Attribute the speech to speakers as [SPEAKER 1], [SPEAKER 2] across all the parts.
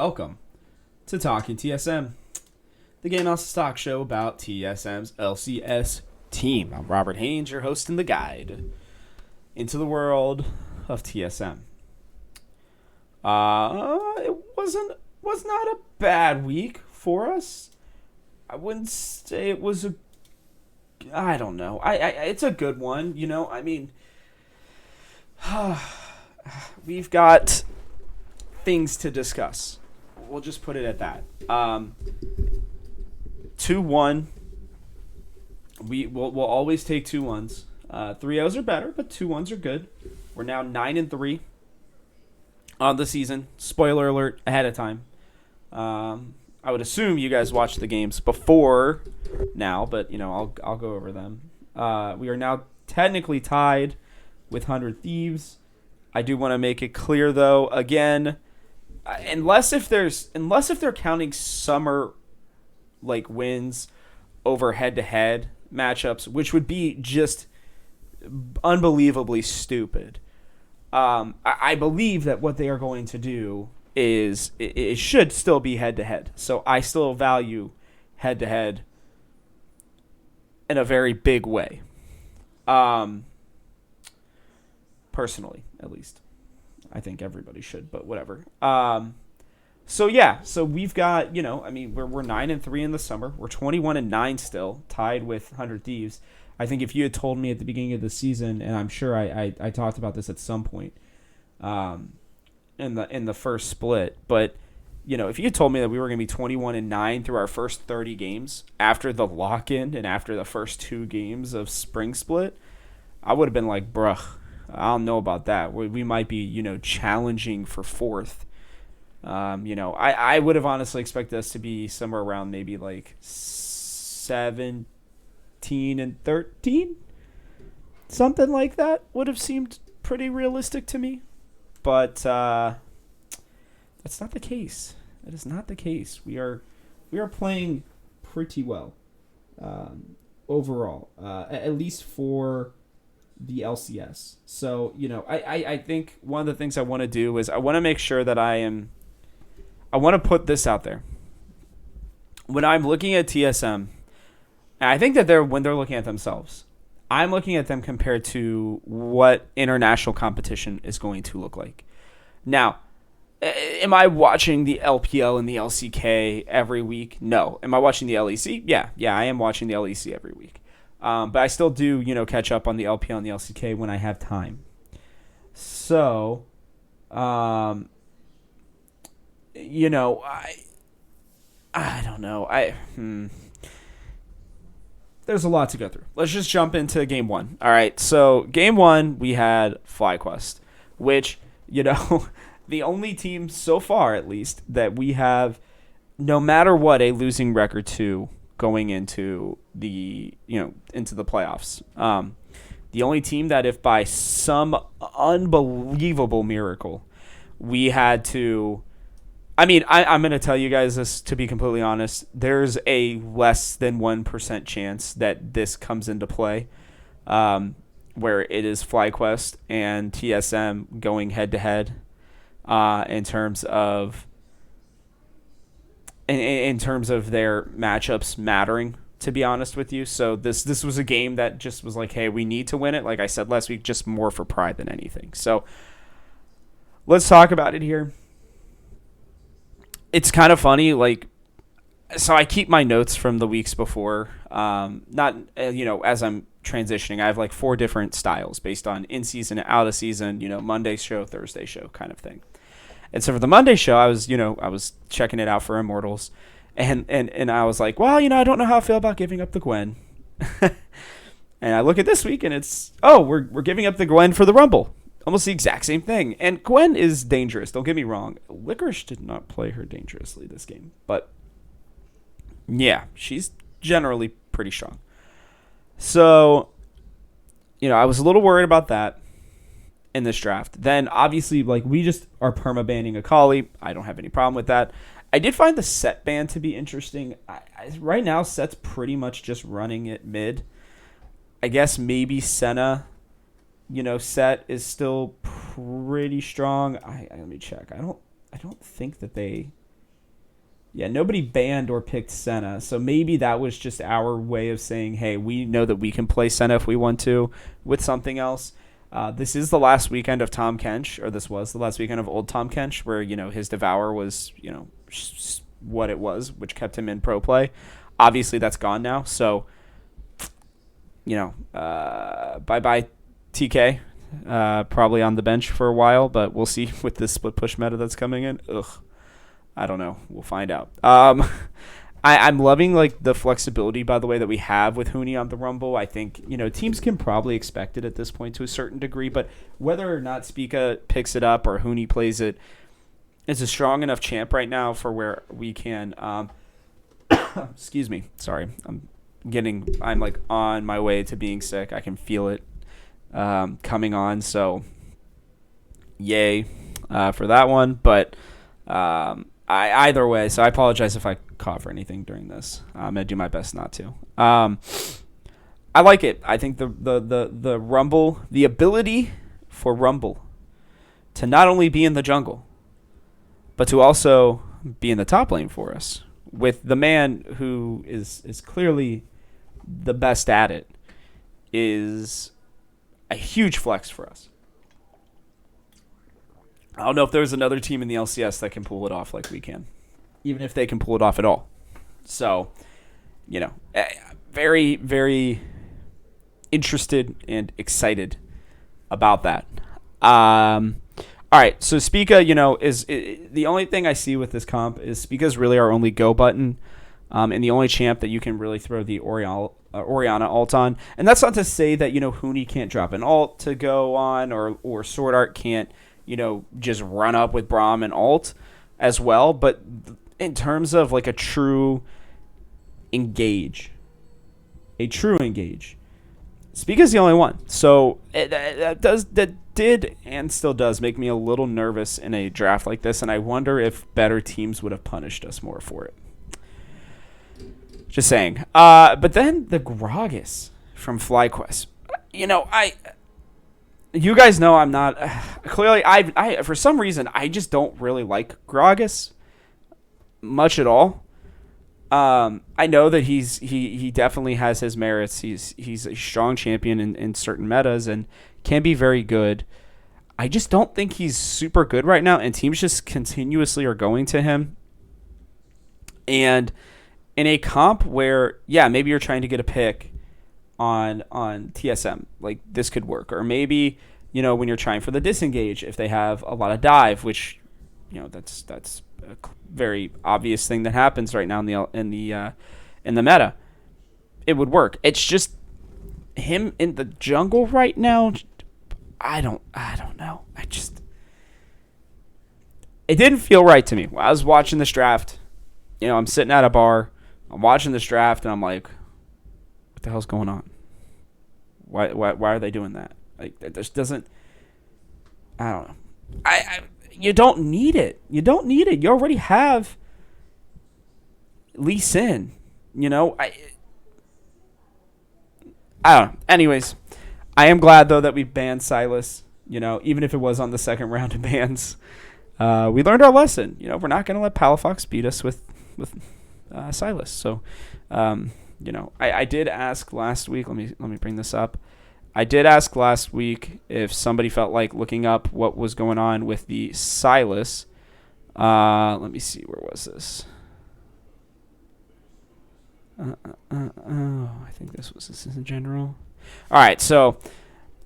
[SPEAKER 1] welcome to Talking TSM, the Game House Stock Show about TSM's LCS team. I'm Robert Haynes, your host and the guide into the world of TSM. It was not a bad week for us. I wouldn't say it was I don't know. It's a good one, you know. I mean, we've got things to discuss. We'll just put it at that. 2-1. We'll always take 2-1s. 3-0s are better, but 2-1s are good. We're now 9-3 on the season. Spoiler alert ahead of time. I would assume you guys watched the games before now, but I'll go over them. We are now technically tied with 100 Thieves. I do want to make it clear though, again, unless if they're counting summer like wins over head-to-head matchups, which would be just unbelievably stupid. I believe that what they are going to do is it should still be head-to-head. So I still value head-to-head in a very big way. Personally, at least. I think everybody should, but whatever. So we've got, we're 9-3 in the summer. We're 21-9 still, tied with 100 Thieves. I think if you had told me at the beginning of the season, and I'm sure I talked about this at some point, in the first split, but if you had told me that we were going to be 21-9 through our first 30 games after the lock-in and after the first 2 games of spring split, I would have been like, bruh, I don't know about that. We might be, challenging for 4th. I would have honestly expected us to be somewhere around maybe like 17-13. Something like that would have seemed pretty realistic to me. But that's not the case. That is not the case. We are playing pretty well overall, at least for the LCS. So, I think one of the things I want to do is I want to make sure that I want to put this out there. When I'm looking at TSM, and I think that when they're looking at themselves, I'm looking at them compared to what international competition is going to look like. Now, am I watching the LPL and the LCK every week? No. Am I watching the LEC? Yeah, I am watching the LEC every week. But I still do, catch up on the LPL and the LCK when I have time. So, I don't know. There's a lot to go through. Let's just jump into game 1. All right. So game 1, we had FlyQuest, which, the only team so far, at least, that we have, no matter what, a losing record to going into the playoffs. The only team that if by some unbelievable miracle we had to, I'm going to tell you guys this, to be completely honest, there's a less than 1% chance that this comes into play, where it is FlyQuest and TSM going head to head in terms of their matchups mattering, to be honest with you. So this was a game that just was like, hey, we need to win it. Like I said last week, just more for pride than anything. So let's talk about it here. It's kind of funny, so I keep my notes from the weeks before. Not, as I'm transitioning, I have like 4 different styles based on in-season and out-of-season, Monday show, Thursday show kind of thing. And so for the Monday show, I was checking it out for Immortals, and I was like, well, I don't know how I feel about giving up the Gwen. And I look at this week, and it's, we're giving up the Gwen for the Rumble. Almost the exact same thing. And Gwen is dangerous, don't get me wrong. Licorice did not play her dangerously this game. But, yeah, she's generally pretty strong. So, I was a little worried about that in this draft. Then, obviously, we just are perma-banning Akali. I don't have any problem with that. I did find the Set ban to be interesting. Right now, Set's pretty much just running it mid. I guess maybe Senna, Set is still pretty strong. Let me check. I don't think that they Yeah, nobody banned or picked Senna, so maybe that was just our way of saying, hey, we know that we can play Senna if we want to with something else. This is the last weekend of Tom Kench, or this was the last weekend of old Tom Kench, where his Devour was what it was, which kept him in pro play. Obviously, that's gone now. So, bye bye TK. Probably on the bench for a while, but we'll see with this split push meta that's coming in. Ugh. I don't know. We'll find out. I'm loving like the flexibility, by the way, that we have with Hooney on the Rumble. I think teams can probably expect it at this point to a certain degree, but whether or not Spica picks it up or Hooney plays it, it's a strong enough champ right now for where we can. Excuse me. Sorry, I'm like on my way to being sick. I can feel it coming on. So, yay for that one, but. Either way, so I apologize if I cough or anything during this. I'm gonna do my best not to. I like it. I think the Rumble, the ability for Rumble to not only be in the jungle, but to also be in the top lane for us with the man who is clearly the best at it is a huge flex for us. I don't know if there's another team in the LCS that can pull it off like we can, even if they can pull it off at all. So, very, very interested and excited about that. All right, so Spica, is the only thing I see with this comp is Spica's really our only go button, and the only champ that you can really throw the Orianna ult on. And that's not to say that Hooney can't drop an ult to go on, or Sword Art can't. Just run up with Braum and ult as well. But in terms of like a true engage, Spica's the only one. So that did and still does make me a little nervous in a draft like this. And I wonder if better teams would have punished us more for it. Just saying. But then the Gragas from FlyQuest. You guys know I'm not clearly. I for some reason I just don't really like Gragas much at all. I know that he definitely has his merits. He's a strong champion in certain metas and can be very good. I just don't think he's super good right now, and teams just continuously are going to him. And in a comp where maybe you're trying to get a pick on TSM, like this could work, or maybe when you're trying for the disengage, if they have a lot of dive, which that's a very obvious thing that happens right now in the meta, it would work. It's just him in the jungle right now. I don't know. It didn't feel right to me. When I was watching this draft, I'm sitting at a bar, I'm watching this draft, and I'm like, what the hell's going on? Why are they doing that? Like, that just doesn't. I don't know. You don't need it. You already have Lee Sin. I don't know. Anyways, I am glad though that we banned Silas. Even if it was on the second round of bans, we learned our lesson. We're not going to let Palafox beat us with Silas. So, I did ask last week. Let me bring this up. I did ask last week if somebody felt like looking up what was going on with the Silas. Let me see. Where was this? I think this in general. All right. So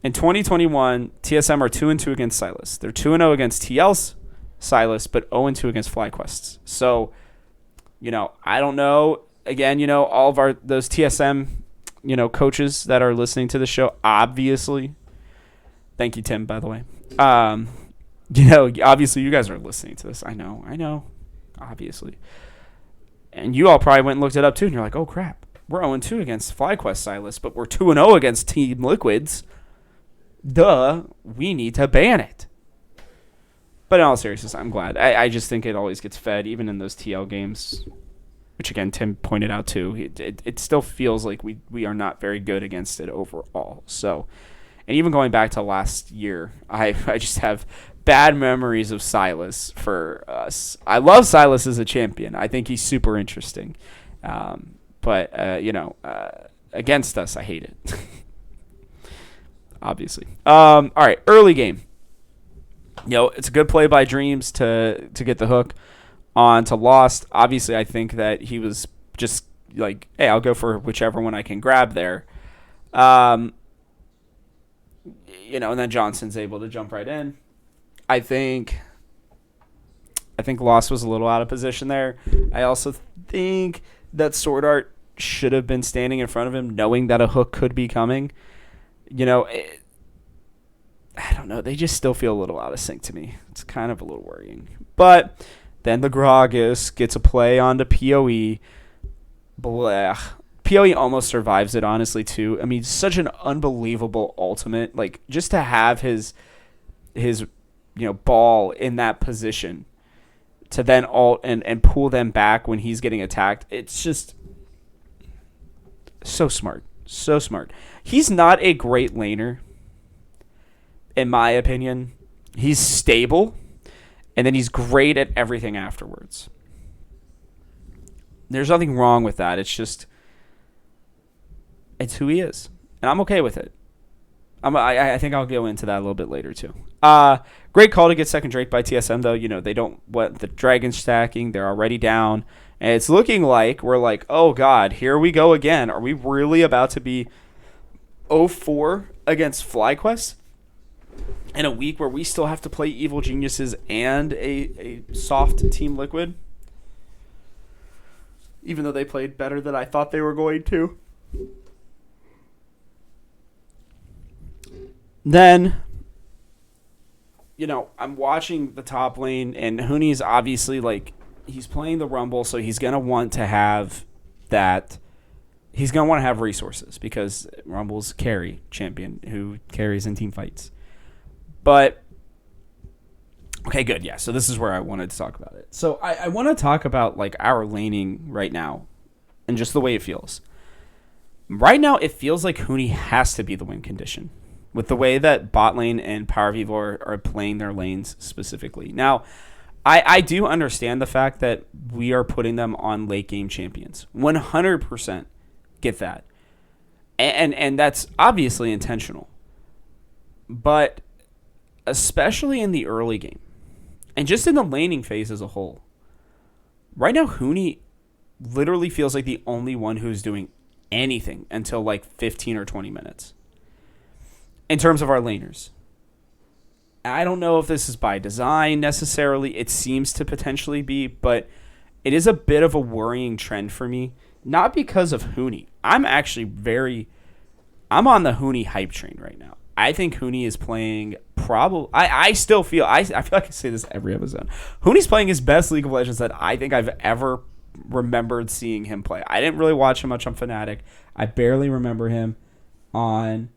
[SPEAKER 1] in 2021, TSM are 2-2 against Silas. They're 2-0 against TL's Silas, but 0-2 against FlyQuest's. So, I don't know. Again, all of those TSM coaches that are listening to the show, obviously. Thank you, Tim, by the way. Obviously you guys are listening to this. I know, obviously. And you all probably went and looked it up too, and you're like, oh, crap. We're 0-2 against FlyQuest Silas, but we're 2-0 against Team Liquids. Duh, we need to ban it. But in all seriousness, I'm glad. I just think it always gets fed, even in those TL games. Which, again, Tim pointed out, too. It still feels like we are not very good against it overall. So, and even going back to last year, I just have bad memories of Silas for us. I love Silas as a champion. I think he's super interesting. But against us, I hate it. Obviously. All right, early game. It's a good play by Dreams to get the hook on to Lost. Obviously, I think that he was just like, hey, I'll go for whichever one I can grab there. And then Johnson's able to jump right in. I think Lost was a little out of position there. I also think that Sword Art should have been standing in front of him, knowing that a hook could be coming. I don't know. They just still feel a little out of sync to me. It's kind of a little worrying. But then the Gragas gets a play onto PoE. Blech. PoE almost survives it, honestly, too. I mean, such an unbelievable ultimate. Like, just to have his ball in that position to then ult and pull them back when he's getting attacked. It's just so smart. So smart. He's not a great laner, in my opinion. He's stable, and then he's great at everything afterwards. There's nothing wrong with that. It's just, it's who he is, and I'm okay with it. I think I'll go into that a little bit later too. Great call to get second Drake by TSM though. They don't want the dragon stacking. They're already down, and it's looking like we're like, oh god, here we go again. Are we really about to be 0-4 against FlyQuest in a week where we still have to play Evil Geniuses and a soft Team Liquid? Even though they played better than I thought they were going to. Then, I'm watching the top lane, and Huni's obviously, he's playing the Rumble, so he's going to want to have that. He's going to want to have resources, because Rumble's carry champion who carries in team fights. But, okay, good, yeah, so this is where I wanted to talk about it. So I want to talk about, our laning right now, and just the way it feels. Right now, it feels like Huni has to be the win condition, with the way that bot lane and Power Vivo are playing their lanes specifically. Now, I do understand the fact that we are putting them on late game champions. 100% get that. And that's obviously intentional. But especially in the early game, and just in the laning phase as a whole, right now Huni literally feels like the only one who's doing anything until 15 or 20 minutes. In terms of our laners, I don't know if this is by design necessarily. It seems to potentially be, but it is a bit of a worrying trend for me. Not because of Huni. I'm on the Huni hype train right now. I think Huni is playing I still feel, I feel like I say this every episode. Huni's playing his best League of Legends that I think I've ever remembered seeing him play. I didn't really watch him much on Fnatic. I barely remember him on...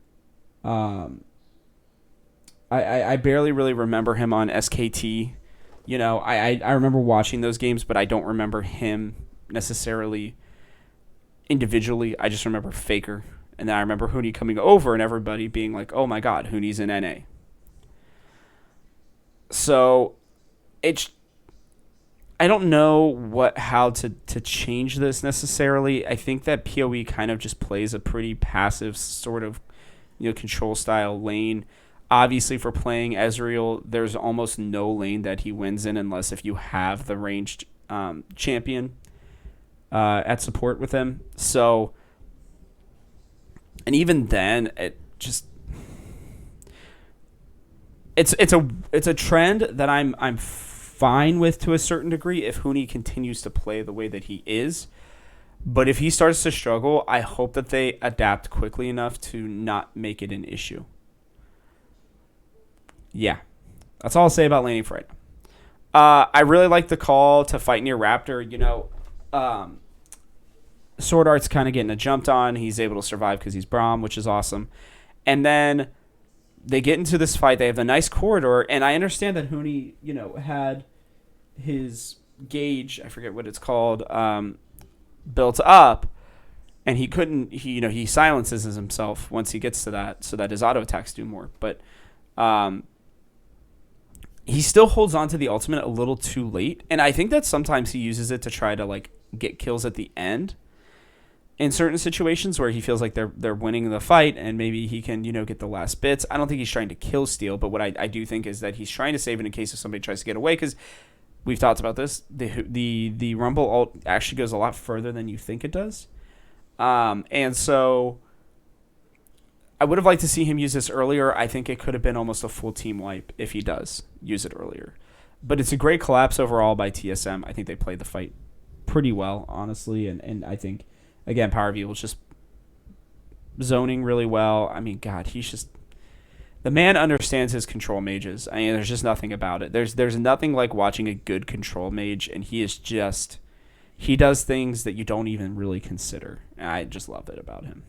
[SPEAKER 1] I barely really remember him on SKT. I remember watching those games, but I don't remember him necessarily individually. I just remember Faker. And then I remember Huni coming over and everybody being like, oh my god, Huni's in NA. So, I don't know how to change this necessarily. I think that PoE kind of just plays a pretty passive sort of control style lane. Obviously, for playing Ezreal, there's almost no lane that he wins in unless if you have the ranged champion at support with him. So, and even then, it's a trend that I'm fine with to a certain degree if Huni continues to play the way that he is. But if he starts to struggle, I hope that they adapt quickly enough to not make it an issue. Yeah. That's all I'll say about laning for right now. I really like the call to fight near Raptor. Sword Art's kind of getting jumped on. He's able to survive because he's Braum, which is awesome. And then they get into this fight. They have the nice corridor. And I understand that Huni, had his gauge, I forget what it's called, built up, and he silences himself once he gets to that so that his auto attacks do more. But he still holds on to the ultimate a little too late, and I think that sometimes he uses it to try to like get kills at the end in certain situations where he feels like they're winning the fight and maybe he can, get the last bits. I don't think he's trying to kill steal, but what I do think is that he's trying to save it in case if somebody tries to get away, because we've talked about this. The Rumble ult actually goes a lot further than you think it does. And so I would have liked to see him use this earlier. I think it could have been almost a full team wipe if he does use it earlier. But it's a great collapse overall by TSM. I think they played the fight pretty well, honestly, and I think, again, Power V was just zoning really well. I mean, God, he's just... The man understands his control mages. I mean, there's just nothing about it. There's nothing like watching a good control mage, and he is just... He does things that you don't even really consider. I just love it about him.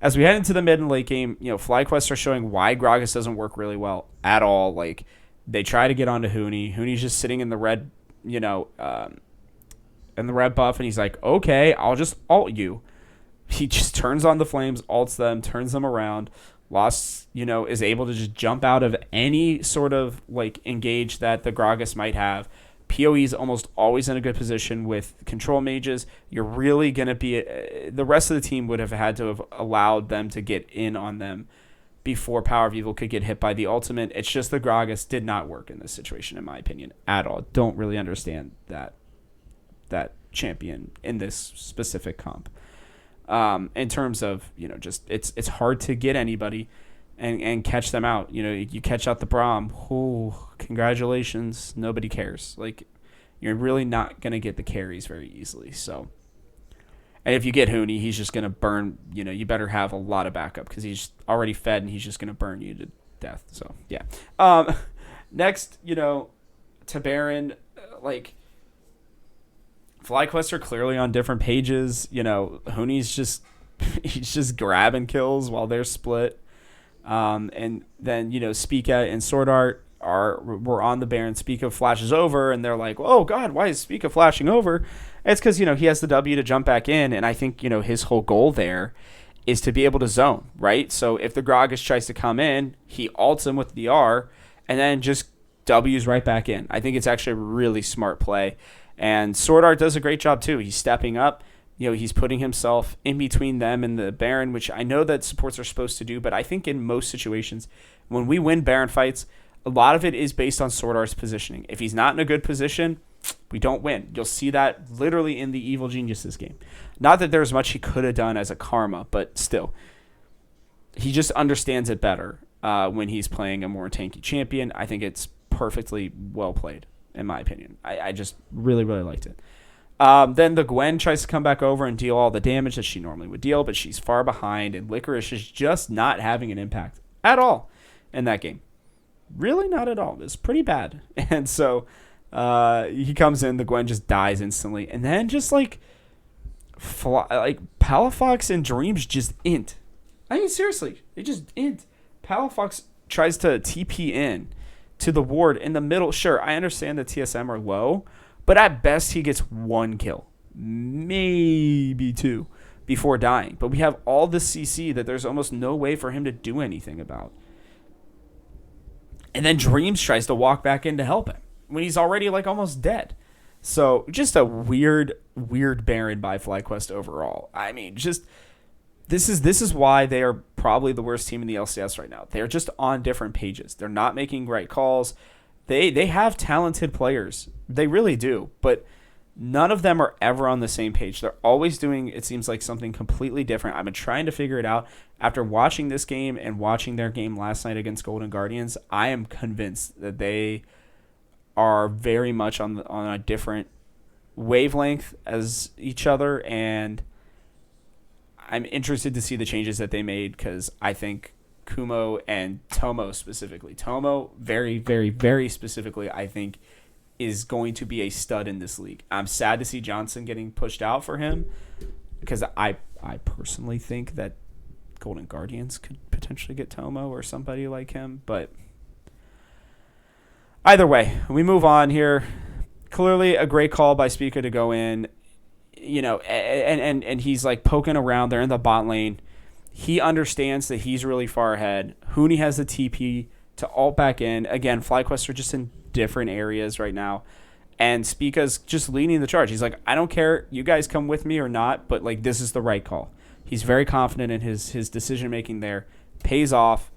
[SPEAKER 1] As we head into the mid and late game, FlyQuest are showing why Gragas doesn't work really well at all. Like, they try to get onto Huni. Huni's just sitting in the red, in the red buff, and he's like, okay, I'll just ult you. He just turns on the flames, ults them, turns them around. Lost, is able to just jump out of any sort of like engage that the Gragas might have. PoE is almost always in a good position with control mages. You're really going to be... the rest of the team would have had to have allowed them to get in on them before Power of Evil could get hit by the ultimate. It's just the Gragas did not work in this situation, in my opinion, at all. Don't really understand that champion in this specific comp. In terms of, just it's hard to get anybody and catch them out. You catch out the Braum. Oh, congratulations. Nobody cares. Like, you're really not going to get the carries very easily. So, and if you get Huni, he's just going to burn, you better have a lot of backup because he's already fed and he's just going to burn you to death. So, yeah. Next, to Baron, FlyQuest are clearly on different pages. Huni's just, he's just grabbing kills while they're split. And then, Spica and Sword Art were on the Baron. Spica flashes over, and they're like, oh, God, why is Spica flashing over? It's because, he has the W to jump back in, and I think, his whole goal there is to be able to zone, right? So if the Gragas tries to come in, he ults him with the R, and then just W's right back in. I think it's actually a really smart play. And Sword Art does a great job, too. He's stepping up. He's putting himself in between them and the Baron, which I know that supports are supposed to do, but I think in most situations, when we win Baron fights, a lot of it is based on Sword Art's positioning. If he's not in a good position, we don't win. You'll see that literally in the Evil Geniuses game. Not that there's much he could have done as a karma, but still. He just understands it better when he's playing a more tanky champion. I think it's perfectly well played, in my opinion. I just really, really liked it. Then the Gwen tries to come back over and deal all the damage that she normally would deal, but she's far behind, and Licorice is just not having an impact at all in that game. Really not at all. It's pretty bad. And so he comes in, the Gwen just dies instantly, and then just Palafox and Dreams just int. I mean, seriously, they just int. Palafox tries to TP in to the ward in the middle. Sure, I understand that TSM are low, but at best, he gets one kill, maybe two, before dying. But we have all this CC that there's almost no way for him to do anything about. And then Dreams tries to walk back in to help him when he's already almost dead. So just a weird Baron by FlyQuest overall. I mean, just this is why they are probably the worst team in the LCS right now. They're just on different pages. They're not making right calls. They have talented players. They really do. But none of them are ever on the same page. They're always doing, it seems like, something completely different. I've been trying to figure it out. After watching this game and watching their game last night against Golden Guardians, I am convinced that they are very much on a different wavelength as each other, and I'm interested to see the changes that they made because I think Kumo and Tomo specifically, Tomo very, very, very specifically, I think is going to be a stud in this league. I'm sad to see Johnson getting pushed out for him because I personally think that Golden Guardians could potentially get Tomo or somebody like him, but either way, we move on here. Clearly a great call by Spica to go in, and he's poking around. They're in the bot lane. He understands that he's really far ahead. Huni has the TP to ult back in. Again, FlyQuests are just in different areas right now. And Spica's just leading the charge. He's like, I don't care, you guys come with me or not, but like this is the right call. He's very confident in his decision making there. Pays off.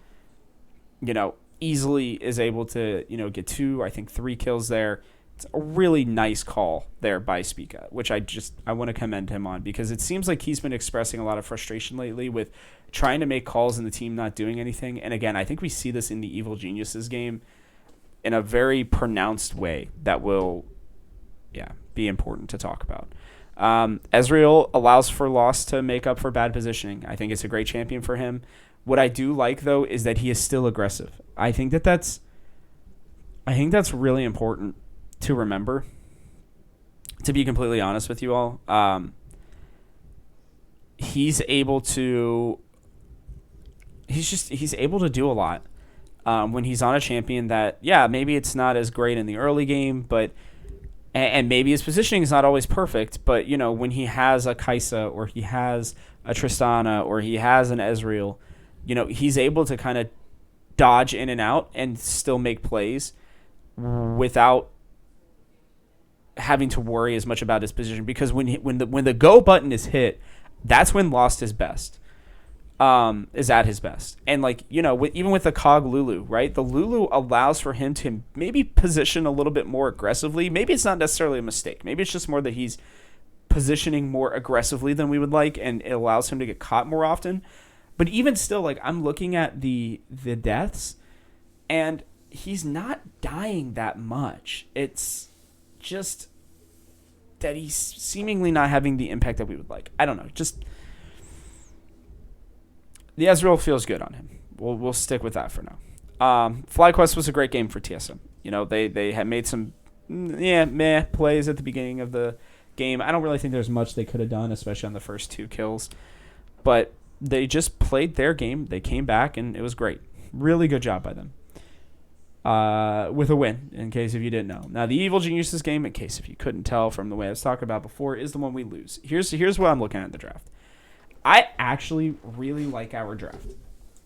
[SPEAKER 1] Easily is able to, get 2, I think 3 kills there. It's a really nice call there by Spica, which I want to commend him on, because it seems like he's been expressing a lot of frustration lately with trying to make calls and the team not doing anything. And again, I think we see this in the Evil Geniuses game in a very pronounced way that will, be important to talk about. Ezreal allows for loss to make up for bad positioning. I think it's a great champion for him. What I do like, though, is that he is still aggressive. I think that's really important to remember, to be completely honest with you all. He's able to do a lot when he's on a champion that, maybe it's not as great in the early game, but and maybe his positioning is not always perfect, but when he has a Kai'Sa or he has a Tristana or he has an Ezreal, he's able to kind of dodge in and out and still make plays without having to worry as much about his position, because when the go button is hit, that's when Lost is best. Is at his best. And even with the Cog Lulu, right? The Lulu allows for him to maybe position a little bit more aggressively. Maybe it's not necessarily a mistake. Maybe it's just more that he's positioning more aggressively than we would like, and it allows him to get caught more often. But even still, I'm looking at the deaths, and he's not dying that much. It's just that he's seemingly not having the impact that we would like. I don't know. Just the Ezreal feels good on him. We'll stick with that for now. FlyQuest was a great game for TSM. They had made some meh plays at the beginning of the game. I don't really think there's much they could have done, especially on the first 2 kills. But they just played their game. They came back, and it was great. Really good job by them. With a win, in case if you didn't know. Now, the Evil Geniuses game, in case if you couldn't tell from the way I was talking about before, is the one we lose. Here's what I'm looking at in the draft. I actually really like our draft.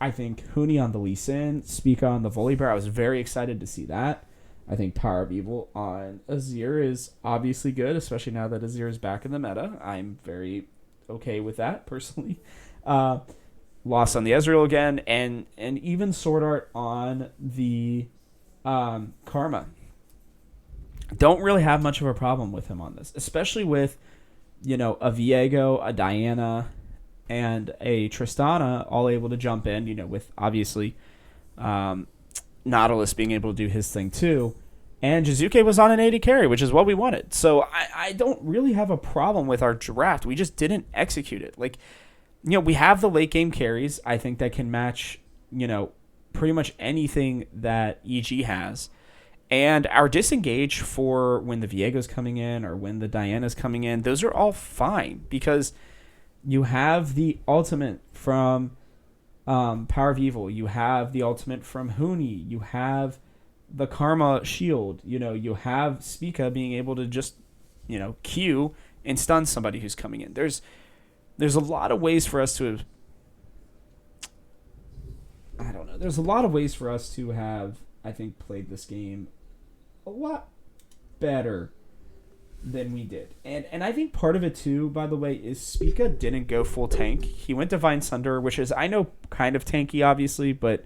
[SPEAKER 1] I think Huni on the Lee Sin, Spica on the Volibear. I was very excited to see that. I think Power of Evil on Azir is obviously good, especially now that Azir is back in the meta. I'm very okay with that, personally. Loss on the Ezreal again, and even Sword Art on the Karma. Don't really have much of a problem with him on this, especially with, a Viego, a Diana, and a Tristana all able to jump in, with obviously Nautilus being able to do his thing too. And Jizuke was on an 80 carry, which is what we wanted. So I don't really have a problem with our draft. We just didn't execute it. We have the late game carries, I think, that can match, pretty much anything that EG has. And our disengage for when the Viego's coming in or when the Diana's coming in, those are all fine, because you have the ultimate from Power of Evil. You have the ultimate from Huni. You have the Karma shield. You have Spica being able to just, Q and stun somebody who's coming in. There's a lot of ways for us to There's a lot of ways for us to have, I think, played this game a lot better than we did. And I think part of it too, by the way, is Spica didn't go full tank. He went Divine Sunder, which is, I know, kind of tanky, obviously, but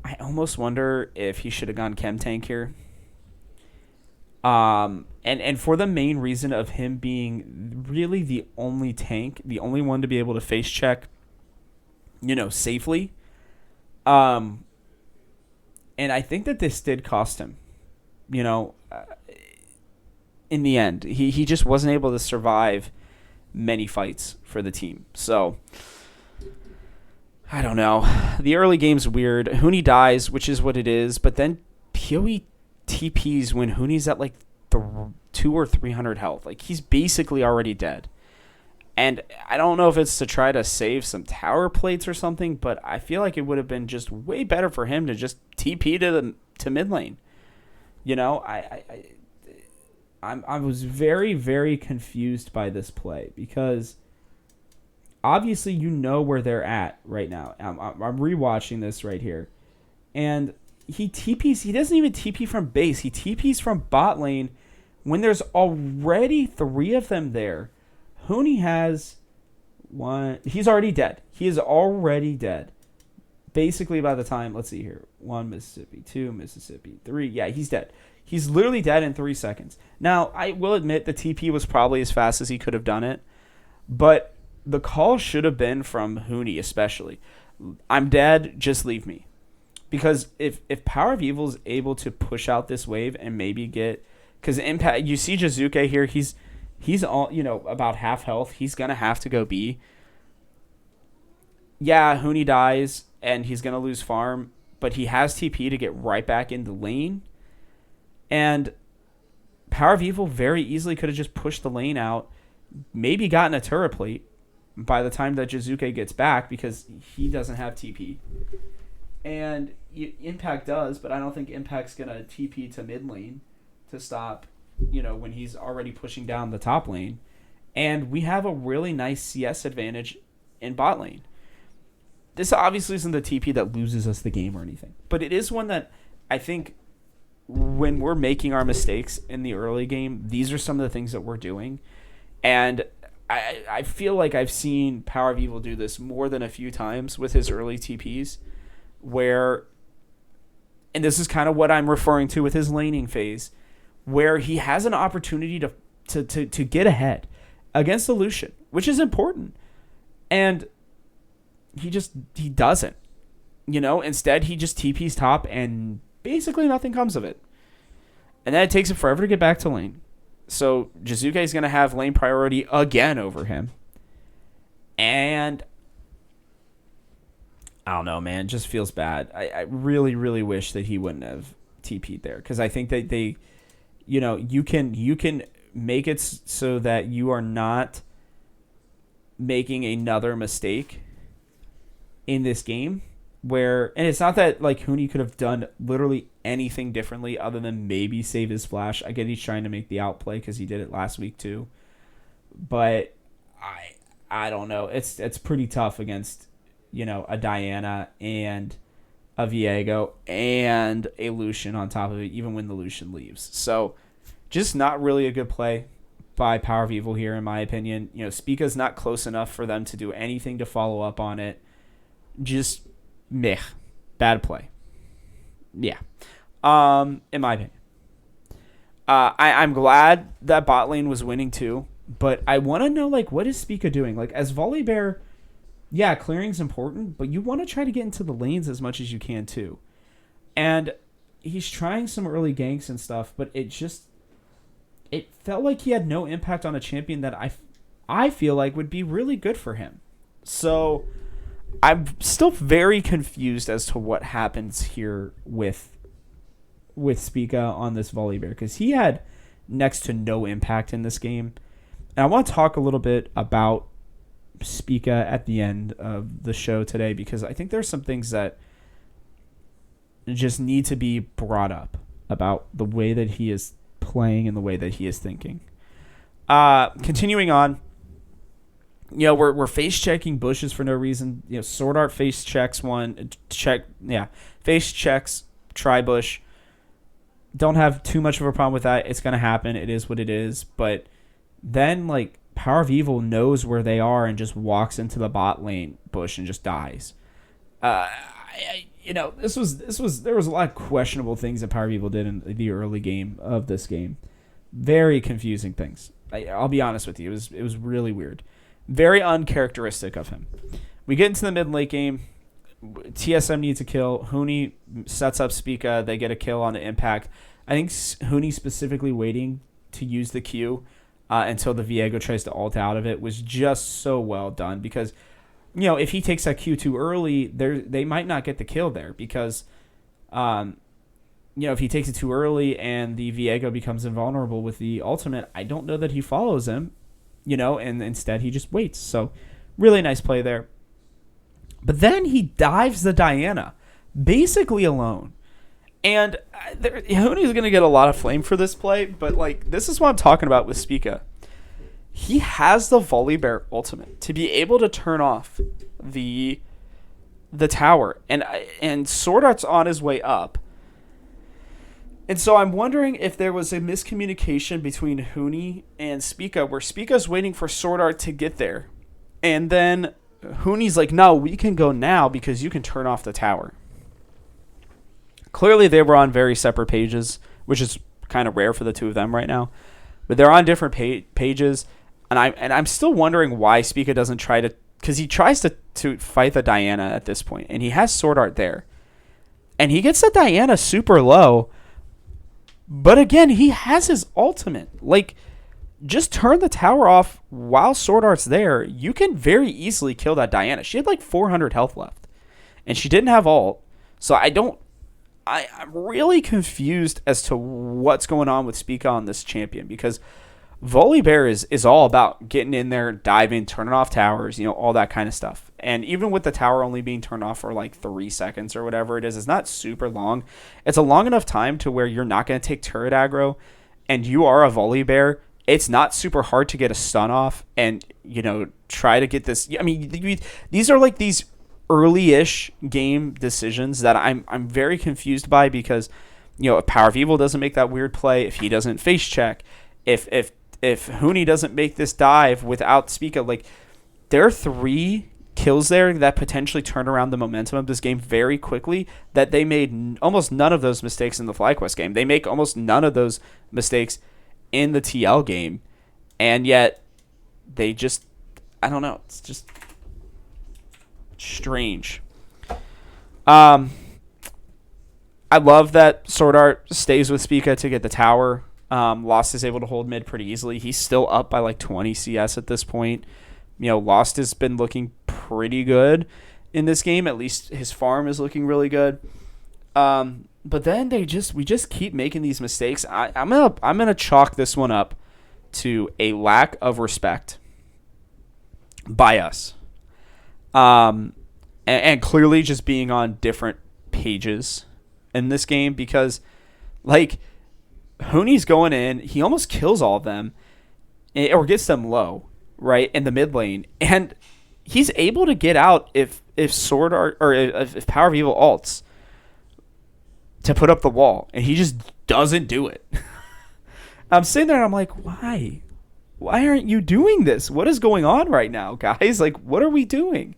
[SPEAKER 1] I almost wonder if he should have gone Chem tank here. And for the main reason of him being really the only tank, the only one to be able to face check, safely. And I think that this did cost him, in the end. He just wasn't able to survive many fights for the team. So, I don't know. The early game's weird. Huni dies, which is what it is, but then PoE TPs when Huni's at 200 or 300 health. He's basically already dead. And I don't know if it's to try to save some tower plates or something, but I feel like it would have been just way better for him to just TP to mid lane. I was very, very confused by this play, because obviously where they're at right now. I'm rewatching this right here. And, he TPs. He doesn't even TP from base. He TPs from bot lane when there's already 3 of them there. Huni has one. He's already dead. He is already dead. Basically, by the time, let's see here, 1 Mississippi, 2 Mississippi, 3. Yeah, he's dead. He's literally dead in 3 seconds. Now, I will admit the TP was probably as fast as he could have done it, but the call should have been from Huni especially. I'm dead, just leave me. Because if Power of Evil is able to push out this wave and maybe get... Because Impact, you see Jizuke here, he's all, about half health. He's going to have to go B. Yeah, Huni dies, and he's going to lose farm, but he has TP to get right back in the lane. And Power of Evil very easily could have just pushed the lane out, maybe gotten a turret plate by the time that Jizuke gets back because he doesn't have TP. And Impact does, but I don't think Impact's going to TP to mid lane to stop, when he's already pushing down the top lane. And we have a really nice CS advantage in bot lane. This obviously isn't the TP that loses us the game or anything, but it is one that I think when we're making our mistakes in the early game, these are some of the things that we're doing. And I feel like I've seen Power of Evil do this more than a few times with his early TPs where, and this is kind of what I'm referring to with his laning phase, where he has an opportunity to get ahead against the Lucian, which is important. And he doesn't, instead he just TPs top and basically nothing comes of it. And then it takes him forever to get back to lane. So Jizuke is going to have lane priority again over him. And I don't know, man. It just feels bad. I really, really wish that he wouldn't have TP'd there. Because I think that they, you can make it so that you are not making another mistake in this game. And it's not that like Huni could have done literally anything differently other than maybe save his flash. I get he's trying to make the outplay because he did it last week too. But I don't know. It's pretty tough against, a Diana and a Viego and a Lucian on top of it, even when the Lucian leaves. So just not really a good play by Power of Evil here, in my opinion. Spica's not close enough for them to do anything to follow up on it. Just meh. Bad play. Yeah. In my opinion. I'm glad that bot lane was winning too, but I want to know, what is Spica doing? As Volibear, yeah, clearing's important, but you want to try to get into the lanes as much as you can too. And he's trying some early ganks and stuff, but it felt like he had no impact on a champion that I feel like would be really good for him. So I'm still very confused as to what happens here with Spica on this Volibear, because he had next to no impact in this game. And I want to talk a little bit about Spica at the end of the show today, because I think there's some things that just need to be brought up about the way that he is playing and the way that he is thinking. Continuing on, we're face checking bushes for no reason. Sword Art face checks face checks Tribush. Don't have too much of a problem with that. It's gonna happen. It is what it is. But then Power of Evil knows where they are and just walks into the bot lane bush and just dies. There was a lot of questionable things that Power of Evil did in the early game of this game. Very confusing things. I'll be honest with you. It was really weird. Very uncharacteristic of him. We get into the mid late game. TSM needs a kill. Huni sets up Spica. They get a kill on the impact. I think Huni specifically waiting to use the Q until the Viego tries to ult out of it was just so well done, because if he takes that Q too early, they might not get the kill there, because if he takes it too early and the Viego becomes invulnerable with the ultimate, I don't know that he follows him, and instead he just waits. So really nice play there. But then he dives the Diana, basically alone. And Huni's going to get a lot of flame for this play, but this is what I'm talking about with Spica. He has the Volibear ultimate to be able to turn off the tower. And Sword Art's on his way up. And so I'm wondering if there was a miscommunication between Huni and Spica, where Spica's waiting for Sword Art to get there. And then Huni's like, no, we can go now because you can turn off the tower. Clearly they were on very separate pages, which is kind of rare for the two of them right now. But they're on different pages. And I'm still wondering why Spica doesn't try to... Because he tries to fight the Diana at this point, and he has Sword Art there. And he gets the Diana super low. But again, he has his ultimate. Like, just turn the tower off while Sword Art's there. You can very easily kill that Diana. She had like 400 health left. And she didn't have ult. So I'm really confused as to what's going on with Spica on this champion. Because Volibear is all about getting in there, diving, turning off towers, all that kind of stuff. And even with the tower only being turned off for like 3 seconds or whatever it is, it's not super long. It's a long enough time to where you're not going to take turret aggro, and you are a Volibear. It's not super hard to get a stun off and, try to get this. I mean, these are like these early-ish game decisions that I'm very confused by because, if Power of Evil doesn't make that weird play, if he doesn't face check, if Huni doesn't make this dive without Spica, like, there are 3 kills there that potentially turn around the momentum of this game very quickly, that they made almost none of those mistakes in the FlyQuest game. They make almost none of those mistakes in the TL game, and yet they just, I don't know, it's just strange. I love that Sword Art stays with Spica to get the tower. Lost is able to hold mid pretty easily. He's still up by like 20 CS at this point. Lost has been looking pretty good in this game. At least his farm is looking really good. But then we just keep making these mistakes. I'm gonna chalk this one up to a lack of respect by us. And clearly just being on different pages in this game, because like, Huni's going in, he almost kills all of them, or gets them low, right, in the mid lane, and he's able to get out if Sword Art, or if Power of Evil ults to put up the wall, and he just doesn't do it. I'm sitting there and I'm like, why aren't you doing this? What is going on right now, guys? Like, what are we doing?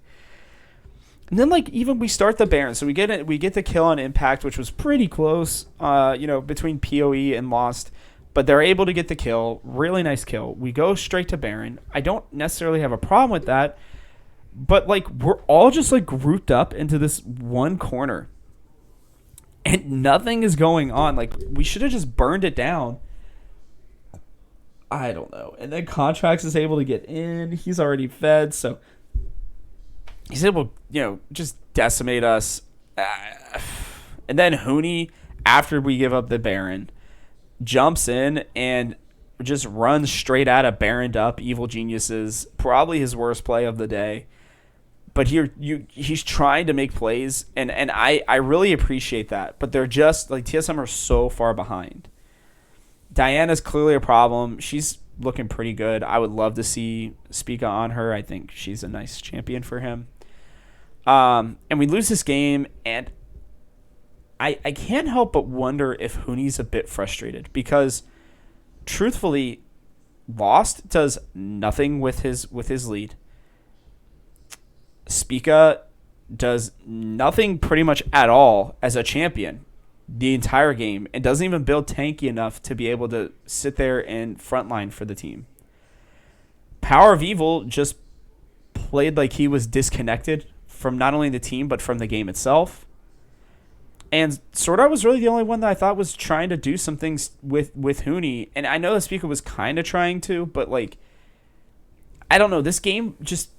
[SPEAKER 1] And then, like, even we start the Baron, so we get the kill on Impact, which was pretty close, between PoE and Lost, but they're able to get the kill. Really nice kill. We go straight to Baron. I don't necessarily have a problem with that, but like, we're all just like grouped up into this one corner, and nothing is going on. Like, we should have just burned it down. I don't know. And then Contracts is able to get in. He's already fed, so he's able, just decimate us. And then Huni, after we give up the Baron, jumps in and just runs straight at a Baroned up Evil Geniuses. Probably his worst play of the day. But he's trying to make plays, and I really appreciate that. But they're just, like, TSM are so far behind. Diana's clearly a problem. She's looking pretty good. I would love to see Spica on her. I think she's a nice champion for him. And we lose this game, and I can't help but wonder if Huni's a bit frustrated, because truthfully, Lost does nothing with his lead. Spica does nothing pretty much at all as a champion the entire game, and doesn't even build tanky enough to be able to sit there and frontline for the team. Power of Evil just played like he was disconnected from not only the team but from the game itself. And Sword Art was really the only one that I thought was trying to do some things with Huni. And I know that Spica was kind of trying to, but like, I don't know. This game just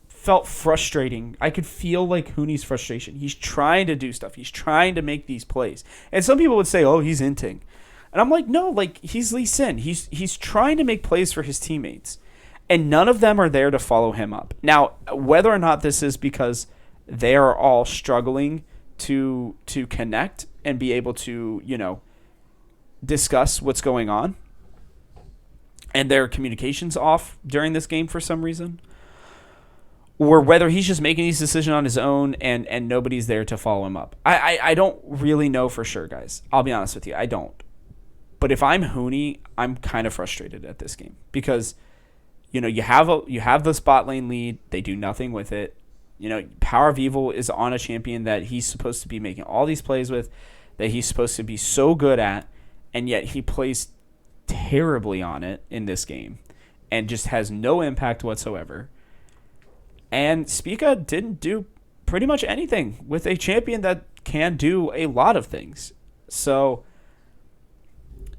[SPEAKER 1] felt frustrating. I could feel like Huni's frustration. He's trying to do stuff. He's trying to make these plays. And some people would say, oh, he's inting. And I'm like, no, like, he's Lee Sin. He's trying to make plays for his teammates. And none of them are there to follow him up. Now, whether or not this is because they are all struggling to connect and be able to, discuss what's going on, and their communication's off during this game for some reason, or whether he's just making these decisions on his own and nobody's there to follow him up. I don't really know for sure, guys. I'll be honest with you. I don't. But if I'm Hooney, I'm kind of frustrated at this game because, you have the spot lane lead. They do nothing with it. Power of Evil is on a champion that he's supposed to be making all these plays with, that he's supposed to be so good at, and yet he plays terribly on it in this game and just has no impact whatsoever. And Spica didn't do pretty much anything with a champion that can do a lot of things. So,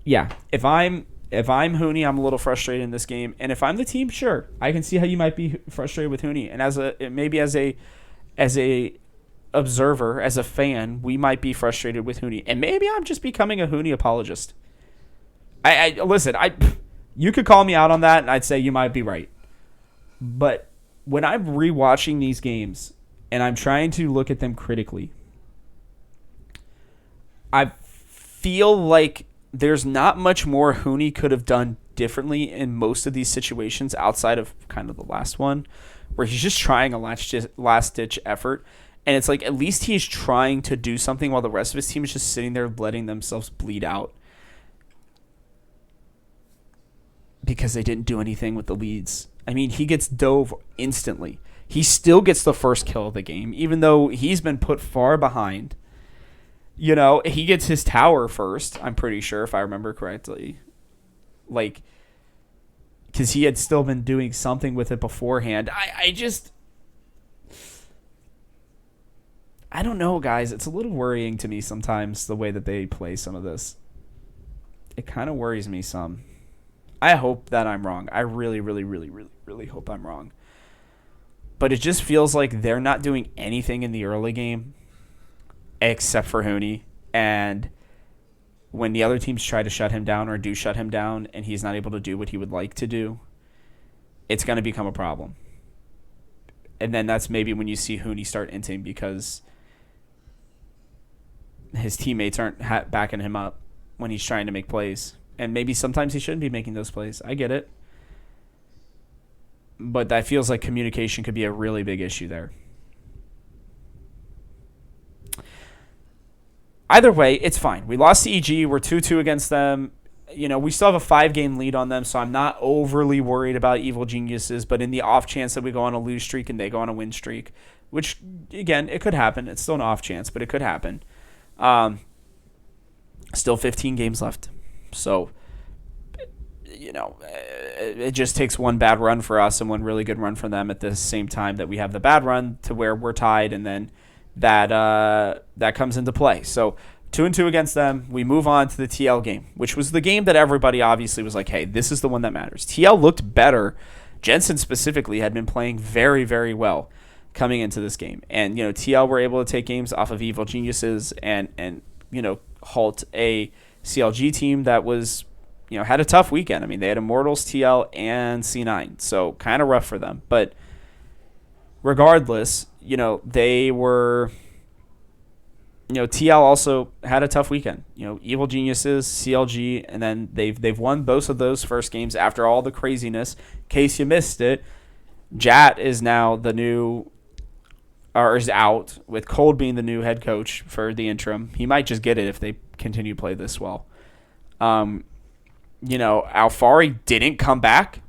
[SPEAKER 1] yeah, if I'm Hooney, I'm a little frustrated in this game. And if I'm the team, sure, I can see how you might be frustrated with Hooney. And as a observer, as a fan, we might be frustrated with Hooney. And maybe I'm just becoming a Hooney apologist. Listen, you could call me out on that, and I'd say you might be right. But when I'm rewatching these games and I'm trying to look at them critically, I feel like there's not much more Hooney could have done differently in most of these situations outside of kind of the last one, where he's just trying a last-ditch effort. And it's like at least he's trying to do something while the rest of his team is just sitting there letting themselves bleed out because they didn't do anything with the leads. I mean, he gets dove instantly. He still gets the first kill of the game, even though he's been put far behind. He gets his tower first, I'm pretty sure, if I remember correctly. Like, because he had still been doing something with it beforehand. I don't know, guys. It's a little worrying to me sometimes, the way that they play some of this. It kind of worries me some. I hope that I'm wrong. I really, really, really, really, really hope I'm wrong. But it just feels like they're not doing anything in the early game except for Hooney. And when the other teams try to shut him down or do shut him down and he's not able to do what he would like to do, it's going to become a problem. And then that's maybe when you see Hooney start inting because his teammates aren't backing him up when he's trying to make plays. And maybe sometimes he shouldn't be making those plays. I get it. But that feels like communication could be a really big issue there. Either way, it's fine. We lost to EG. We're 2-2 against them. We still have a 5-game lead on them, so I'm not overly worried about Evil Geniuses. But in the off chance that we go on a lose streak and they go on a win streak, which, again, it could happen. It's still an off chance, but it could happen. Still 15 games left. So, it just takes one bad run for us and one really good run for them at the same time that we have the bad run to where we're tied, and then that comes into play. So 2-2 against them. We move on to the TL game, which was the game that everybody obviously was like, hey, this is the one that matters. TL looked better. Jensen specifically had been playing very, very well coming into this game. And, TL were able to take games off of Evil Geniuses and halt a CLG team that was, had a tough weekend. I mean, they had Immortals, TL, and C9. So kind of rough for them. But regardless, they were, TL also had a tough weekend. Evil Geniuses, CLG, and then they've won both of those first games after all the craziness. In case you missed it, Jat is now is out, with Cold being the new head coach for the interim. He might just get it if they continue to play this well. Alfari didn't come back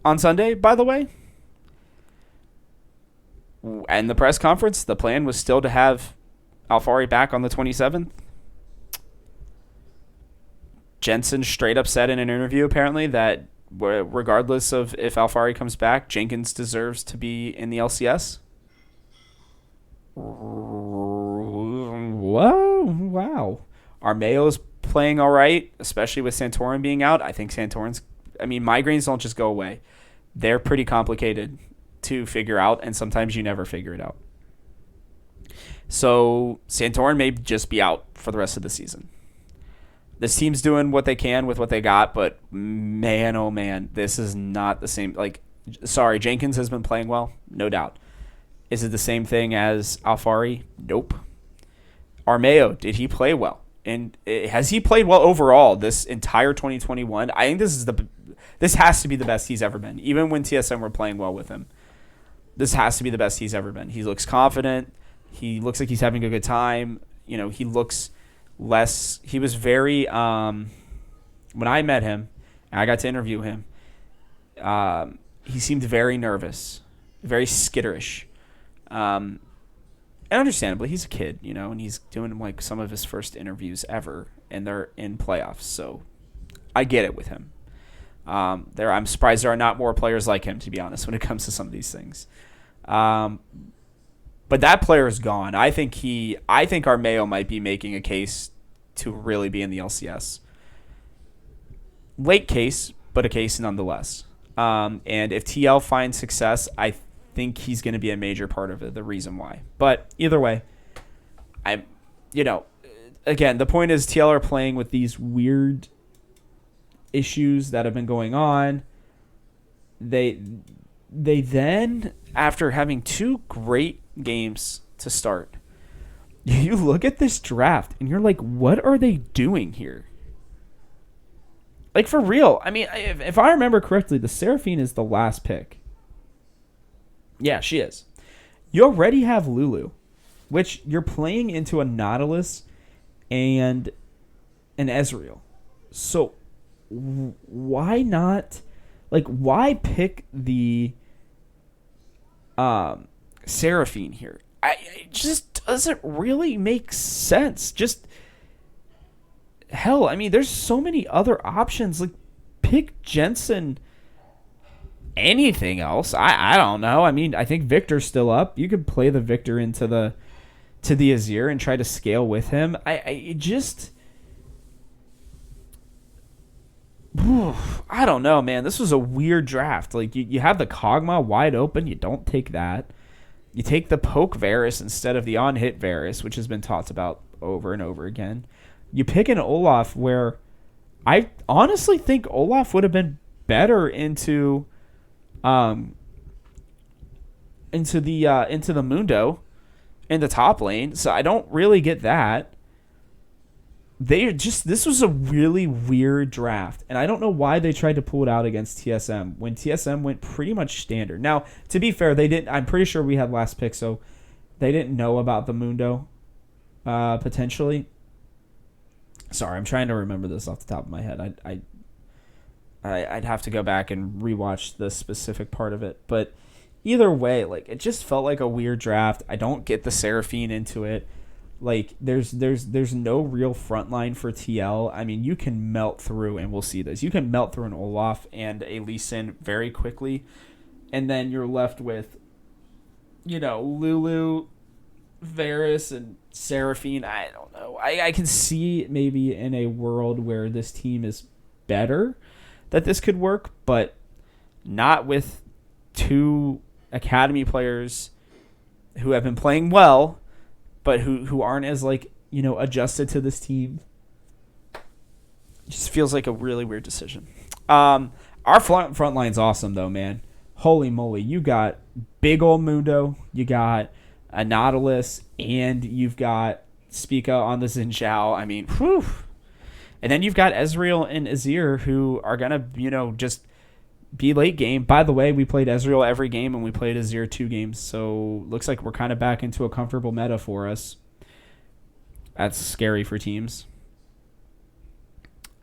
[SPEAKER 1] on Sunday, by the way. And the press conference, the plan was still to have Alfari back on the 27th. Jensen straight up said in an interview, apparently, that regardless of if Alfari comes back, Jenkins deserves to be in the LCS. Whoa, wow. Armeo's playing all right, especially with Santorin being out. I think migraines don't just go away. They're pretty complicated to figure out, and sometimes you never figure it out. So Santorin may just be out for the rest of the season. This team's doing what they can with what they got, but man, oh man, this is not the same. Jenkins has been playing well, no doubt. Is it the same thing as Alfari? Nope. Armeo, did he play well? And has he played well overall this entire 2021? I think this has to be the best he's ever been, even when TSM were playing well with him. this has to be the best he's ever been. He looks confident. He looks like he's having a good time. He looks less. He was very. When I met him, and I got to interview him, he seemed very nervous, very skitterish. And understandably, he's a kid, and he's doing like some of his first interviews ever, and they're in playoffs, so I get it with him. I'm surprised there are not more players like him, to be honest, when it comes to some of these things. But that player is gone. I think Armeo might be making a case to really be in the LCS. Late case, but a case nonetheless. And if TL finds success, I think he's going to be a major part of it, the reason why. But either way, again, the point is TL are playing with these weird issues that have been going on. They then, after having 2 great games to start, you look at this draft and you're like, what are they doing here? Like, for real. I mean, if I remember correctly, the Seraphine is the last pick. Yeah, she is. You already have Lulu, which you're playing into a Nautilus and an Ezreal. So why not? Like, why pick the Seraphine here? It just doesn't really make sense. Just hell, I mean, there's so many other options. Like, pick Jensen. Anything else? I don't know. I mean, I think Victor's still up. You could play the Victor into the Azir and try to scale with him. I don't know, man. This was a weird draft. Like, you have the Kog'Maw wide open. You don't take that. You take the poke Varus instead of the on-hit Varus, which has been talked about over and over again. You pick an Olaf where I honestly think Olaf would have been better into the Mundo in the top lane. So I don't really get that. This was a really weird draft, and I don't know why they tried to pull it out against TSM when TSM went pretty much standard. Now, to be fair, they didn't. I'm pretty sure we had last pick, so they didn't know about the Mundo potentially. Sorry, I'm trying to remember this off the top of my head. I'd have to go back and rewatch the specific part of it, but either way, like, it just felt like a weird draft. I don't get the Seraphine into it. Like, there's no real front line for TL. I mean, you can melt through, and we'll see this. You can melt through an Olaf and a Lee Sin very quickly, and then you're left with, Lulu, Varus, and Seraphine. I don't know. I can see maybe in a world where this team is better that this could work, but not with 2 academy players who have been playing well, but who aren't as, like, adjusted to this team. It just feels like a really weird decision. Our front line's awesome, though, man. Holy moly. You got big old Mundo. You got a Nautilus. And you've got Spica on the Xin Zhao. I mean, whew. And then you've got Ezreal and Azir, who are going to, just be late game. By the way, we played Ezreal every game, and we played Azir 2 games. So looks like we're kind of back into a comfortable meta for us. That's scary for teams.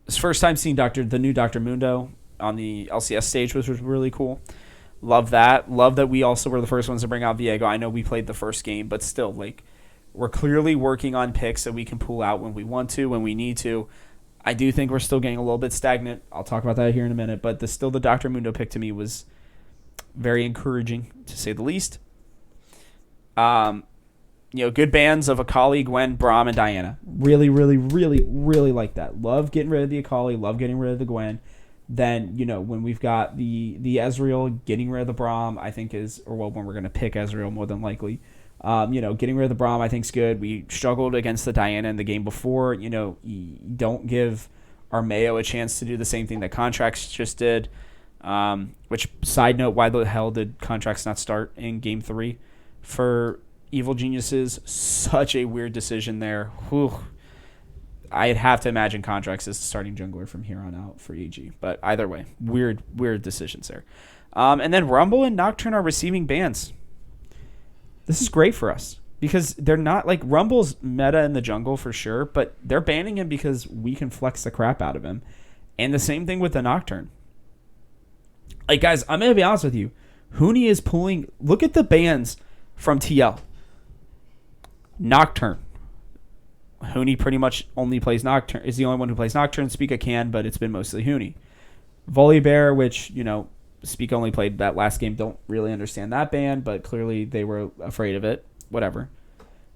[SPEAKER 1] It's first time seeing the new Dr. Mundo on the LCS stage, which was really cool. Love that. Love that we also were the first ones to bring out Viego. I know we played the first game, but still, like, we're clearly working on picks that we can pull out when we want to, when we need to. I do think we're still getting a little bit stagnant. I'll talk about that here in a minute, but the Dr. Mundo pick to me was very encouraging, to say the least. Good bands of Akali, Gwen, Braum, and Diana. Really, really, really, really like that. Love getting rid of the Akali, love getting rid of the Gwen. Then, when we've got the Ezreal, getting rid of the Braum, I think when we're going to pick Ezreal more than likely. Getting rid of the Braum, I think, is good. We struggled against the Diana in the game before. You don't give Armeo a chance to do the same thing that Contracts just did. Which, side note, why the hell did Contracts not start in Game 3 for Evil Geniuses? Such a weird decision there. Whew. I'd have to imagine Contracts is the starting jungler from here on out for EG. But either way, weird decisions there. And then Rumble and Nocturne are receiving bans. This is great for us because they're not like Rumble's meta in the jungle for sure, but they're banning him because we can flex the crap out of him. And the same thing with the Nocturne. Like, guys, I'm going to be honest with you. Huni is pulling. Look at the bans from TL. Nocturne. Huni pretty much only plays Nocturne. Is the only one who plays Nocturne. Spica can, but it's been mostly Huni. Volibear, which, Spica only played that last game. Don't really understand that ban, but clearly they were afraid of it. Whatever.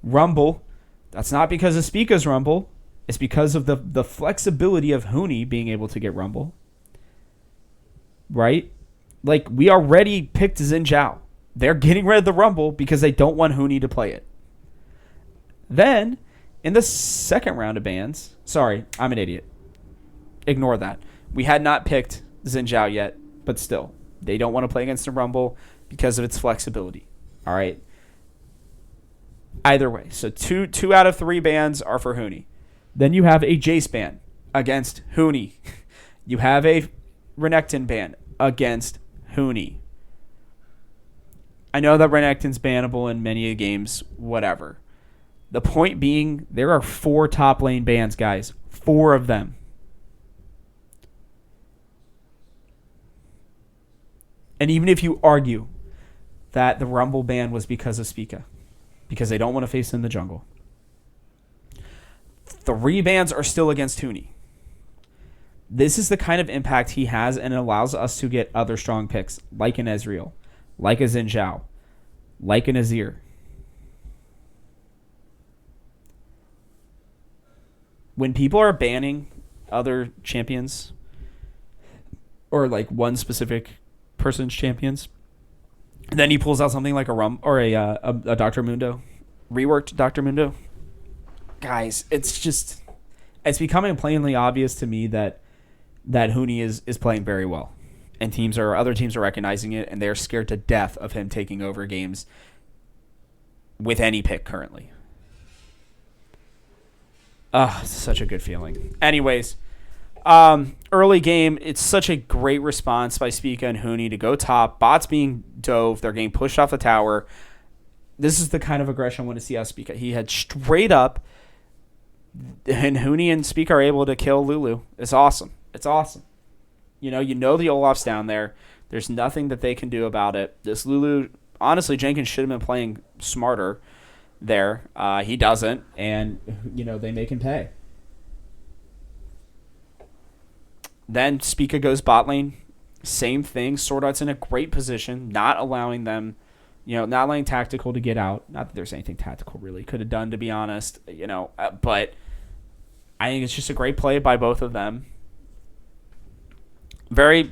[SPEAKER 1] Rumble. That's not because of Spica's Rumble. It's because of the flexibility of Huni being able to get Rumble. Right? Like, we already picked Xin Zhao. They're getting rid of the Rumble because they don't want Huni to play it. Then, in the second round of bans... Sorry, I'm an idiot. Ignore that. We had not picked Xin Zhao yet, but still. They don't want to play against the Rumble because of its flexibility. All right? Either way. So, two out of 3 bans are for Huni. Then you have a Jace ban against Huni. You have a Renekton ban against Huni. I know that Renekton's bannable in many games, whatever. The point being, there are 4 top lane bans, guys. 4 of them. And even if you argue that the Rumble ban was because of Spica, because they don't want to face in the jungle, 3 bans are still against Huni. This is the kind of impact he has, and it allows us to get other strong picks, like an Ezreal, like a Xin Zhao, like an Azir. When people are banning other champions, or like one specific person's champions, and then he pulls out something like a Dr. Mundo, reworked Dr. Mundo. Guys, it's becoming plainly obvious to me that Huni is playing very well, and other teams are recognizing it, and they're scared to death of him taking over games with any pick currently. It's such a good feeling. Anyways, early game, it's such a great response by Spica and Huni to go top. Bots being dove, they're getting pushed off the tower. This is the kind of aggression I want to see out of Spica. He had straight up, and Huni and Spica are able to kill Lulu. It's awesome. It's awesome. You know the Olaf's down there. There's nothing that they can do about it. This Lulu, honestly, Jenkins should have been playing smarter there. He doesn't, and they make him pay. Then Spica goes bot lane. Same thing. Sword Art's in a great position, not allowing them, not letting Tactical to get out. Not that there's anything Tactical really could have done, to be honest, but I think it's just a great play by both of them. Very,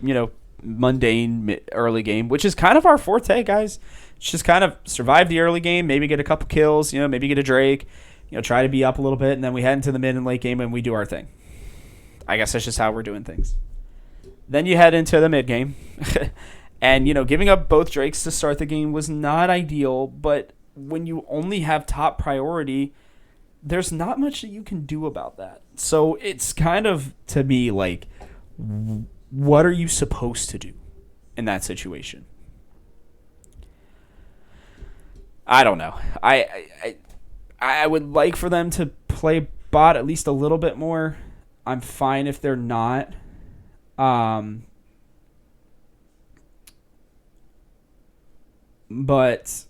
[SPEAKER 1] mundane early game, which is kind of our forte, guys. It's just kind of survive the early game, maybe get a couple kills, maybe get a Drake, try to be up a little bit, and then we head into the mid and late game and we do our thing. I guess that's just how we're doing things. Then you head into the mid game, and giving up both Drakes to start the game was not ideal, but when you only have top priority, there's not much that you can do about that. So it's kind of, to me, like, what are you supposed to do in that situation? I don't know. I would like for them to play bot at least a little bit more. I'm fine if they're not. But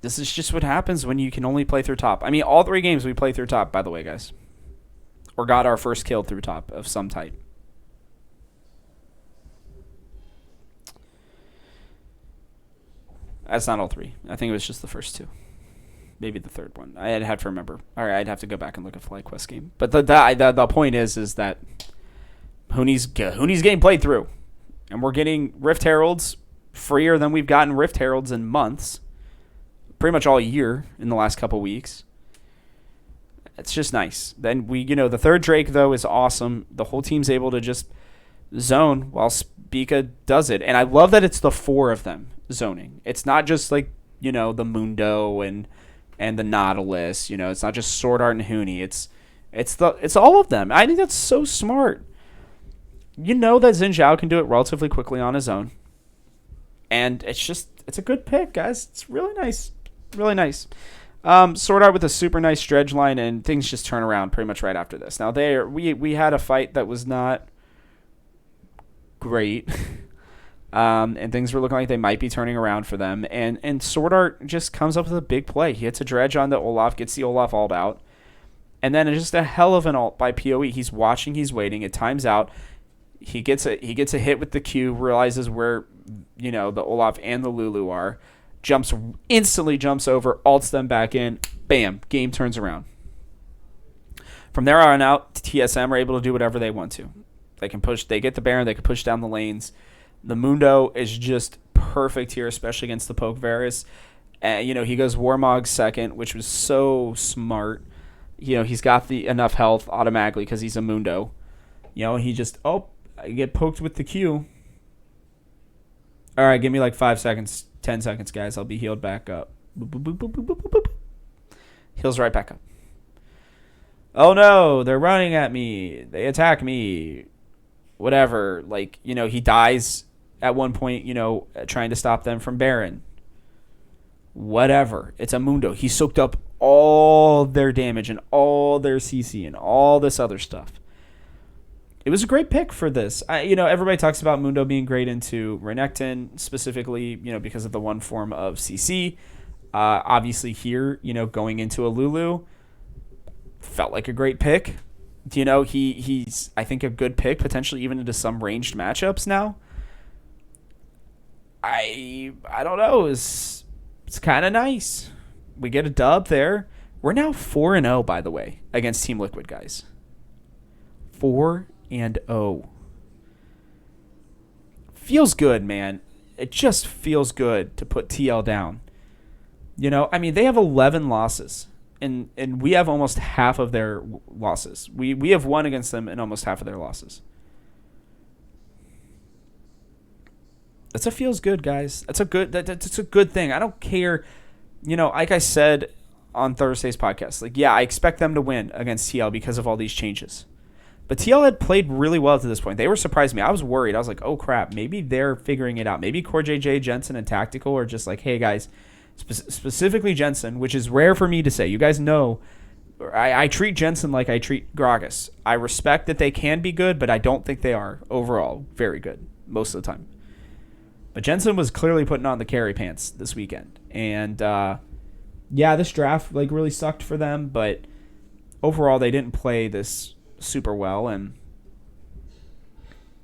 [SPEAKER 1] this is just what happens when you can only play through top. I mean, all 3 games we played through top, by the way, guys. Or got our first kill through top of some type. That's not all 3. I think it was just the first 2. Maybe the third one. I'd have to remember. All right, I'd have to go back and look at FlyQuest game. But the point is that Huni's getting played through. And we're getting Rift Heralds freer than we've gotten Rift Heralds in months. Pretty much all year in the last couple weeks. It's just nice. Then the third Drake, though, is awesome. The whole team's able to just zone while Spica does it. And I love that it's the 4 of them zoning. It's not just like, the Mundo and the Nautilus. It's not just Sword Art and Huni. It's all of them. I think that's so smart. That Xin Zhao can do it relatively quickly on his own. And it's just it's a good pick, guys. It's really nice. Really nice. Sword Art with a super nice dredge line, and things just turn around pretty much right after this. Now, we had a fight that was not great. And things were looking like they might be turning around for them. And Sword Art just comes up with a big play. He hits a dredge on the Olaf, gets the Olaf ult out. And then it's just a hell of an ult by PoE. He's watching, he's waiting. It times out. He gets a hit with the Q, realizes where, the Olaf and the Lulu are. Instantly jumps over, ults them back in. Bam, game turns around. From there on out, TSM are able to do whatever they want to. They get the Baron, they can push down the lanes. The Mundo is just perfect here, especially against the Poke Varus. He goes Warmog second, which was so smart. He's got enough health automatically because he's a Mundo. He just, I get poked with the Q. All right, give me like 5 seconds, 10 seconds, guys. I'll be healed back up. Boop, boop, boop, boop, boop, boop, boop. Heals right back up. Oh no, they're running at me. They attack me. Whatever. He dies at one point, trying to stop them from Baron. Whatever. It's a Mundo. He soaked up all their damage and all their CC and all this other stuff. It was a great pick for this. Everybody talks about Mundo being great into Renekton, specifically, because of the one form of CC. Obviously here, going into a Lulu, felt like a great pick. He's, I think, a good pick, potentially even into some ranged matchups now. I don't know. It's kind of nice. We get a dub there. We're now 4-0, by the way, against Team Liquid, guys. 4-0. Feels good, man. It just feels good to put TL down. They have 11 losses. And we have almost half of their losses. We have won against them in almost half of their losses. That's a feels good, guys. That's a good thing. I don't care. Like I said on Thursday's podcast, I expect them to win against TL because of all these changes. But TL had played really well to this point. They were surprising me. I was worried. I was like, oh crap, maybe they're figuring it out. Maybe Core JJ, Jensen, and Tactical are just like, hey guys. Specifically Jensen, which is rare for me to say. You guys know I treat Jensen like I treat Gragas. I respect that they can be good, but I don't think they are overall very good most of the time. But Jensen was clearly putting on the carry pants this weekend. And, this draft really sucked for them, but overall they didn't play this super well, and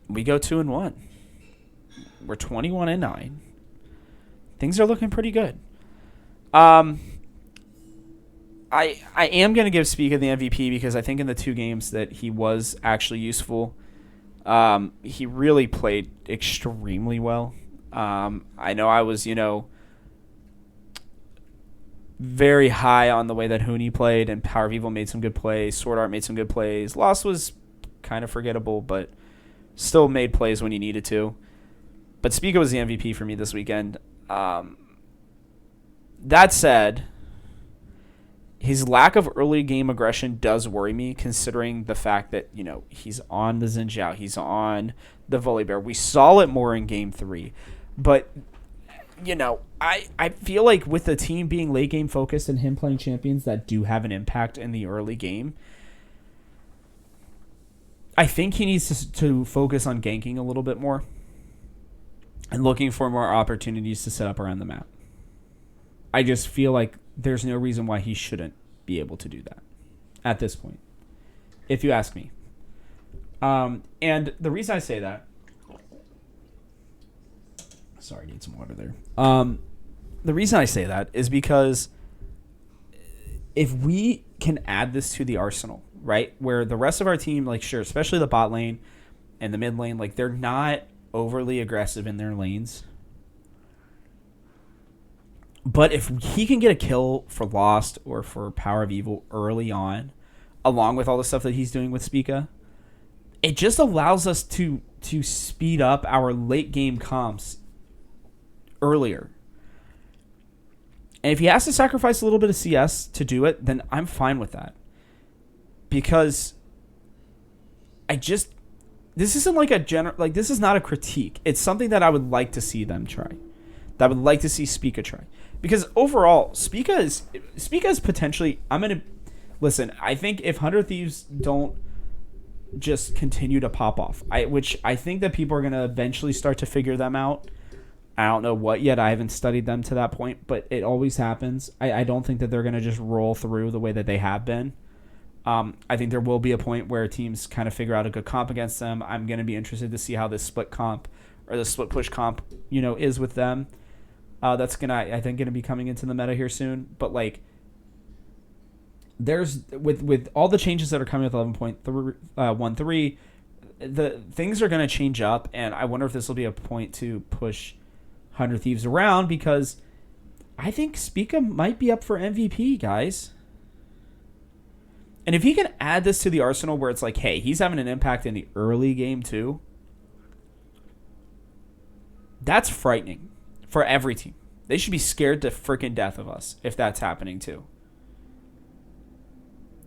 [SPEAKER 1] we go 2-1. We're 21-9. Things are looking pretty good. I am going to give Spica the MVP because I think in the 2 games that he was actually useful, he really played extremely well. I know I was, very high on the way that Huni played, and Power of Evil made some good plays. Sword Art made some good plays. Loss was kind of forgettable, but still made plays when he needed to. But Spica was the MVP for me this weekend. That said, his lack of early game aggression does worry me, considering the fact that, he's on the Xin Zhao, he's on the Volibear. We saw it more in Game 3. But, I feel like with the team being late game focused and him playing champions that do have an impact in the early game, I think he needs to focus on ganking a little bit more and looking for more opportunities to set up around the map. I just feel like there's no reason why he shouldn't be able to do that at this point, if you ask me. And the reason I say that... Sorry, I need some water there. The reason I say that is because if we can add this to the arsenal, right, where the rest of our team, sure, especially the bot lane and the mid lane, they're not overly aggressive in their lanes. But if he can get a kill for Lost or for Power of Evil early on, along with all the stuff that he's doing with Spica, it just allows us to speed up our late game comps earlier. And if he has to sacrifice a little bit of CS to do it, then I'm fine with that. Because this isn't this is not a critique. It's something that I would like to see them try. that would like to see Spica try. Because overall, Spica is potentially. I'm gonna listen. I think if 100 Thieves don't just continue to pop off, which I think that people are gonna eventually start to figure them out. I don't know what yet. I haven't studied them to that point, but it always happens. I don't think that they're gonna just roll through the way that they have been. I think there will be a point where teams kind of figure out a good comp against them. I'm gonna be interested to see how this split comp or the split push comp, is with them. That's I think gonna be coming into the meta here soon. But like, there's with all the changes that are coming with 11.13, the things are gonna change up, and I wonder if this will be a point to push 100 Thieves around, because I think Spica might be up for MVP, guys. And if he can add this to the arsenal where it's like, hey, he's having an impact in the early game too, that's frightening for every team. They should be scared to freaking death of us if that's happening too.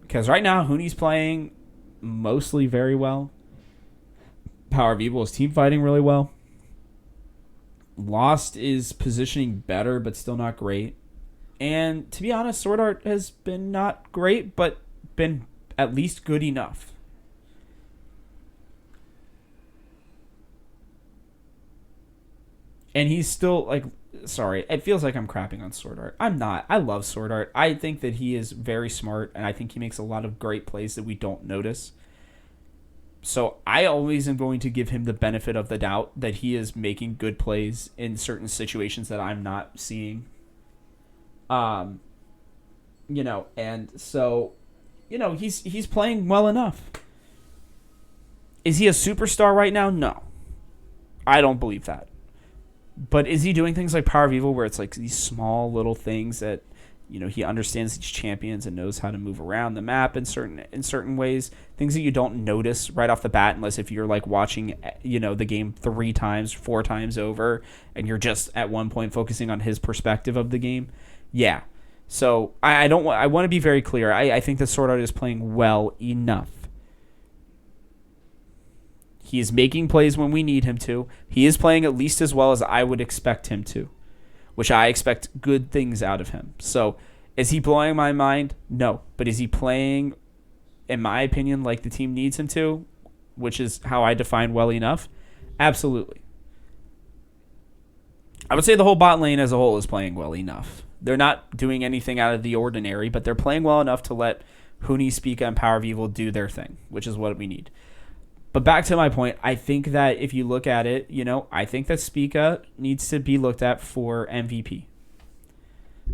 [SPEAKER 1] Because right now, Huni's playing mostly very well. Power of Evil is team fighting really well. Lost is positioning better, but still not great. And to be honest, Sword Art has been not great, but been at least good enough. And he's still like, sorry, it feels like I'm crapping on Sword Art. I'm not. I love Sword Art. I think that he is very smart, and I think he makes a lot of great plays that we don't notice. So I always am going to give him the benefit of the doubt that he is making good plays in certain situations that I'm not seeing. And so, he's playing well enough. Is he a superstar right now? No. I don't believe that. But is he doing things like Power of Evil where it's like these small little things that, he understands these champions and knows how to move around the map in certain ways, things that you don't notice right off the bat unless if you're like watching, the game 3 times, 4 times over, and you're just at one point focusing on his perspective of the game. Yeah. So I want to be very clear. I think that Sword Art is playing well enough. He is making plays when we need him to. He is playing at least as well as I would expect him to, which I expect good things out of him. So is he blowing my mind? No. But is he playing, in my opinion, like the team needs him to, which is how I define well enough? Absolutely. I would say the whole bot lane as a whole is playing well enough. They're not doing anything out of the ordinary, but they're playing well enough to let Huni, Spica, and Power of Evil do their thing, which is what we need. But back to my point, I think that if you look at it, I think that Spica needs to be looked at for MVP.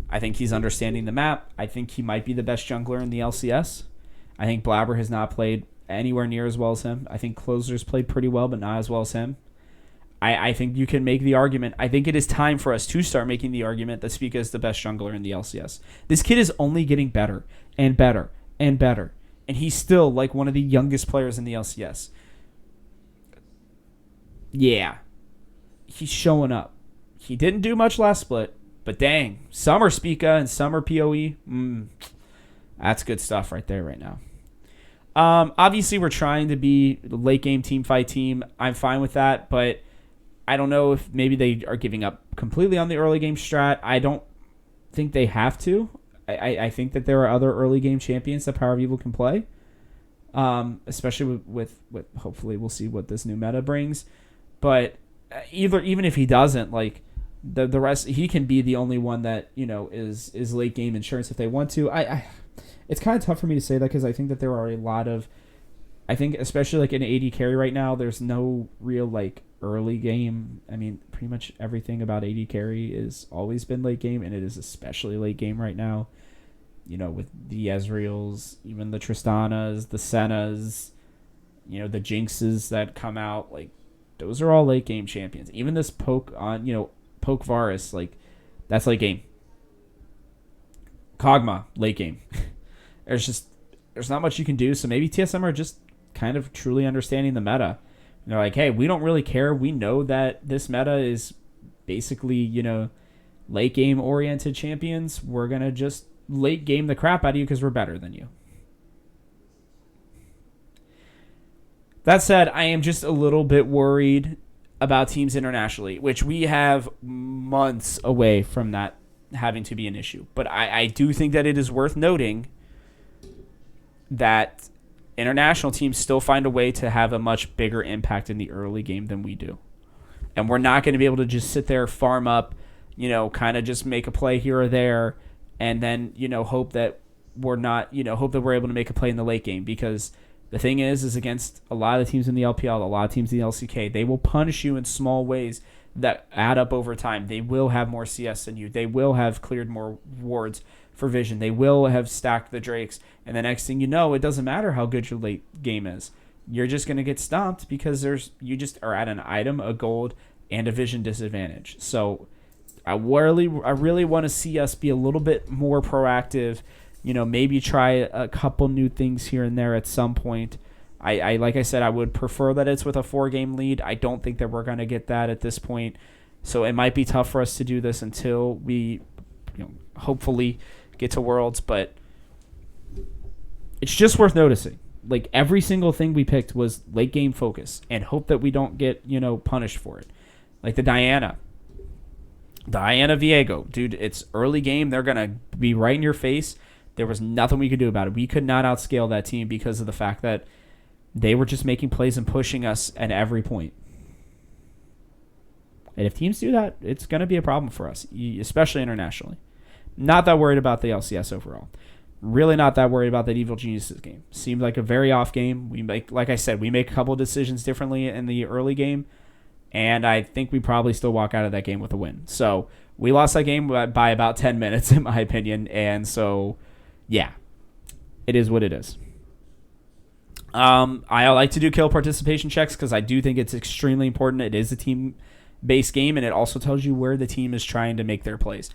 [SPEAKER 1] I think he's understanding the map. I think he might be the best jungler in the LCS. I think Blabber has not played anywhere near as well as him. I think Closer's played pretty well, but not as well as him. I think you can make the argument. I think it is time for us to start making the argument that Spica is the best jungler in the LCS. This kid is only getting better and better and better. And he's still like one of the youngest players in the LCS. Yeah. He's showing up. He didn't do much last split, but dang. Summer Spica and summer PoE. That's good stuff right there right now. Obviously, we're trying to be the late game team fight team. I'm fine with that, but I don't know if maybe they are giving up completely on the early game strat. I don't think they have to. I think that there are other early game champions that Power of Evil can play, especially with hopefully we'll see what this new meta brings. But even if he doesn't, like the rest, he can be the only one that is late game insurance if they want to. It's kind of tough for me to say that because I think that there are a lot of, I think especially like in AD carry right now, there's no real like early game. I mean, pretty much everything about AD carry is always been late game, and it is especially late game right now. With the Ezreals, even the Tristanas, the Sennas, the Jinxes that come out, like those are all late game champions. Even this poke Varus, like that's late game. Kog'Maw, late game. There's not much you can do. So maybe TSM are just kind of truly understanding the meta. And they're like, hey, we don't really care. We know that this meta is basically, late game oriented champions. We're going to just late game the crap out of you because we're better than you. That said, I am just a little bit worried about teams internationally, which we have months away from that having to be an issue. But I do think that it is worth noting that international teams still find a way to have a much bigger impact in the early game than we do. And we're not going to be able to just sit there, farm up, kind of just make a play here or there, and then, hope that hope that we're able to make a play in the late game. Because the thing is against a lot of the teams in the LPL, a lot of teams in the LCK, they will punish you in small ways that add up over time. They will have more CS than you. They will have cleared more wards for vision. They will have stacked the Drakes. And the next thing you know, it doesn't matter how good your late game is. You're just going to get stomped because you just are at an item, a gold, and a vision disadvantage. So I really want to see us be a little bit more proactive. Maybe try a couple new things here and there at some point. I like I said, I would prefer that it's with a 4-game lead. I don't think that we're going to get that at this point. So it might be tough for us to do this until we, hopefully get to Worlds. But it's just worth noticing. Like, every single thing we picked was late game focus and hope that we don't get, punished for it. Like the Diana Viego. Dude, it's early game. They're going to be right in your face. There was nothing we could do about it. We could not outscale that team because of the fact that they were just making plays and pushing us at every point. And if teams do that, it's going to be a problem for us, especially internationally. Not that worried about the LCS overall. Really not that worried about that Evil Geniuses game. Seemed like a very off game. Like I said, we make a couple of decisions differently in the early game, and I think we probably still walk out of that game with a win. So we lost that game by about 10 minutes, in my opinion, and so, yeah, it is what it is. I like to do kill participation checks because I do think it's extremely important. It is a team-based game, and it also tells you where the team is trying to make their plays.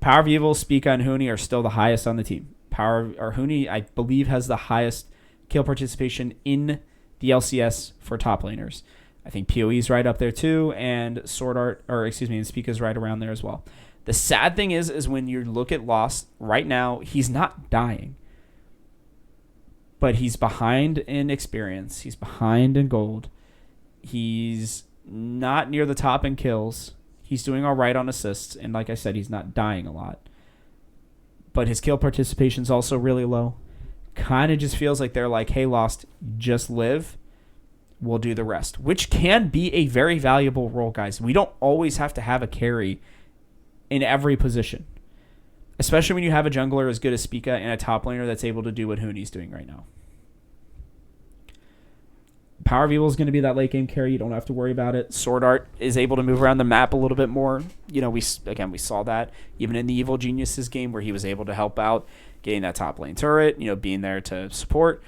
[SPEAKER 1] Power of Evil, Spica, and Huni are still the highest on the team. Huni, I believe, has the highest kill participation in the LCS for top laners. I think PoE's right up there too, and and Spica's right around there as well. The sad thing is when you look at Lost right now, he's not dying. But he's behind in experience. He's behind in gold. He's not near the top in kills. He's doing all right on assists. And like I said, he's not dying a lot. But his kill participation's also really low. Kind of just feels like they're like, hey, Lost, just live. We'll do the rest. Which can be a very valuable role, guys. We don't always have to have a carry in every position. Especially when you have a jungler as good as Spica and a top laner that's able to do what Huni's doing right now. Power of Evil is going to be that late game carry. You don't have to worry about it. Sword Art is able to move around the map a little bit more. We saw that even in the Evil Geniuses game where he was able to help out getting that top lane turret, being there to support.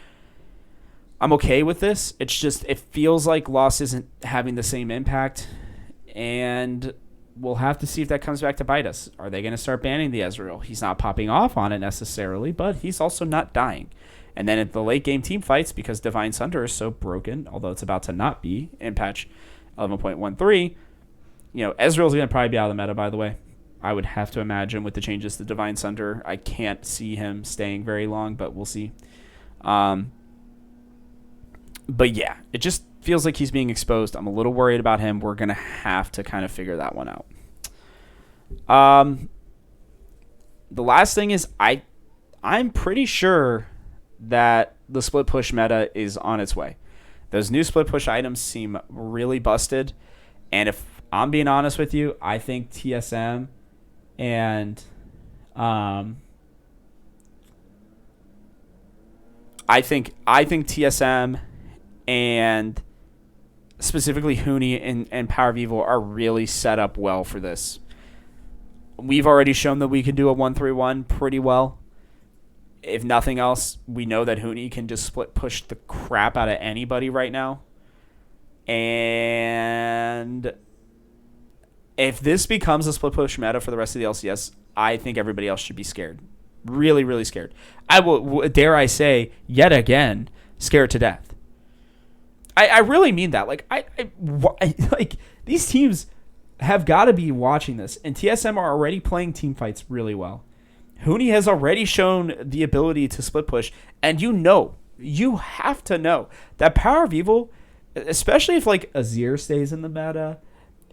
[SPEAKER 1] I'm okay with this. It's just, it feels like Lost isn't having the same impact, and we'll have to see if that comes back to bite us. Are they going to start banning the Ezreal? He's not popping off on it necessarily, but he's also not dying. And then at the late game team fights, because Divine Sunder is so broken, although it's about to not be in patch 11.13, Ezreal's going to probably be out of the meta, by the way. I would have to imagine with the changes to Divine Sunder. I can't see him staying very long, but we'll see. But yeah, it just feels like he's being exposed. I'm a little worried about him. We're going to have to kind of figure that one out. The last thing is I'm pretty sure that the split push meta is on its way. Those new split push items seem really busted. And if I'm being honest with you, I think TSM and I think TSM and specifically Huni and Power of Evil are really set up well for this. We've already shown that we can do a 1-3-1 pretty well. If nothing else, we know that Huni can just split push the crap out of anybody right now. And if this becomes a split push meta for the rest of the LCS, I think everybody else should be scared. Really, really scared. I will, dare I say, yet again, scared to death. I really mean that. Like these teams have got to be watching this, and TSM are already playing team fights really well. Huni has already shown the ability to split push, and you have to know that Power of Evil especially if like Azir stays in the meta,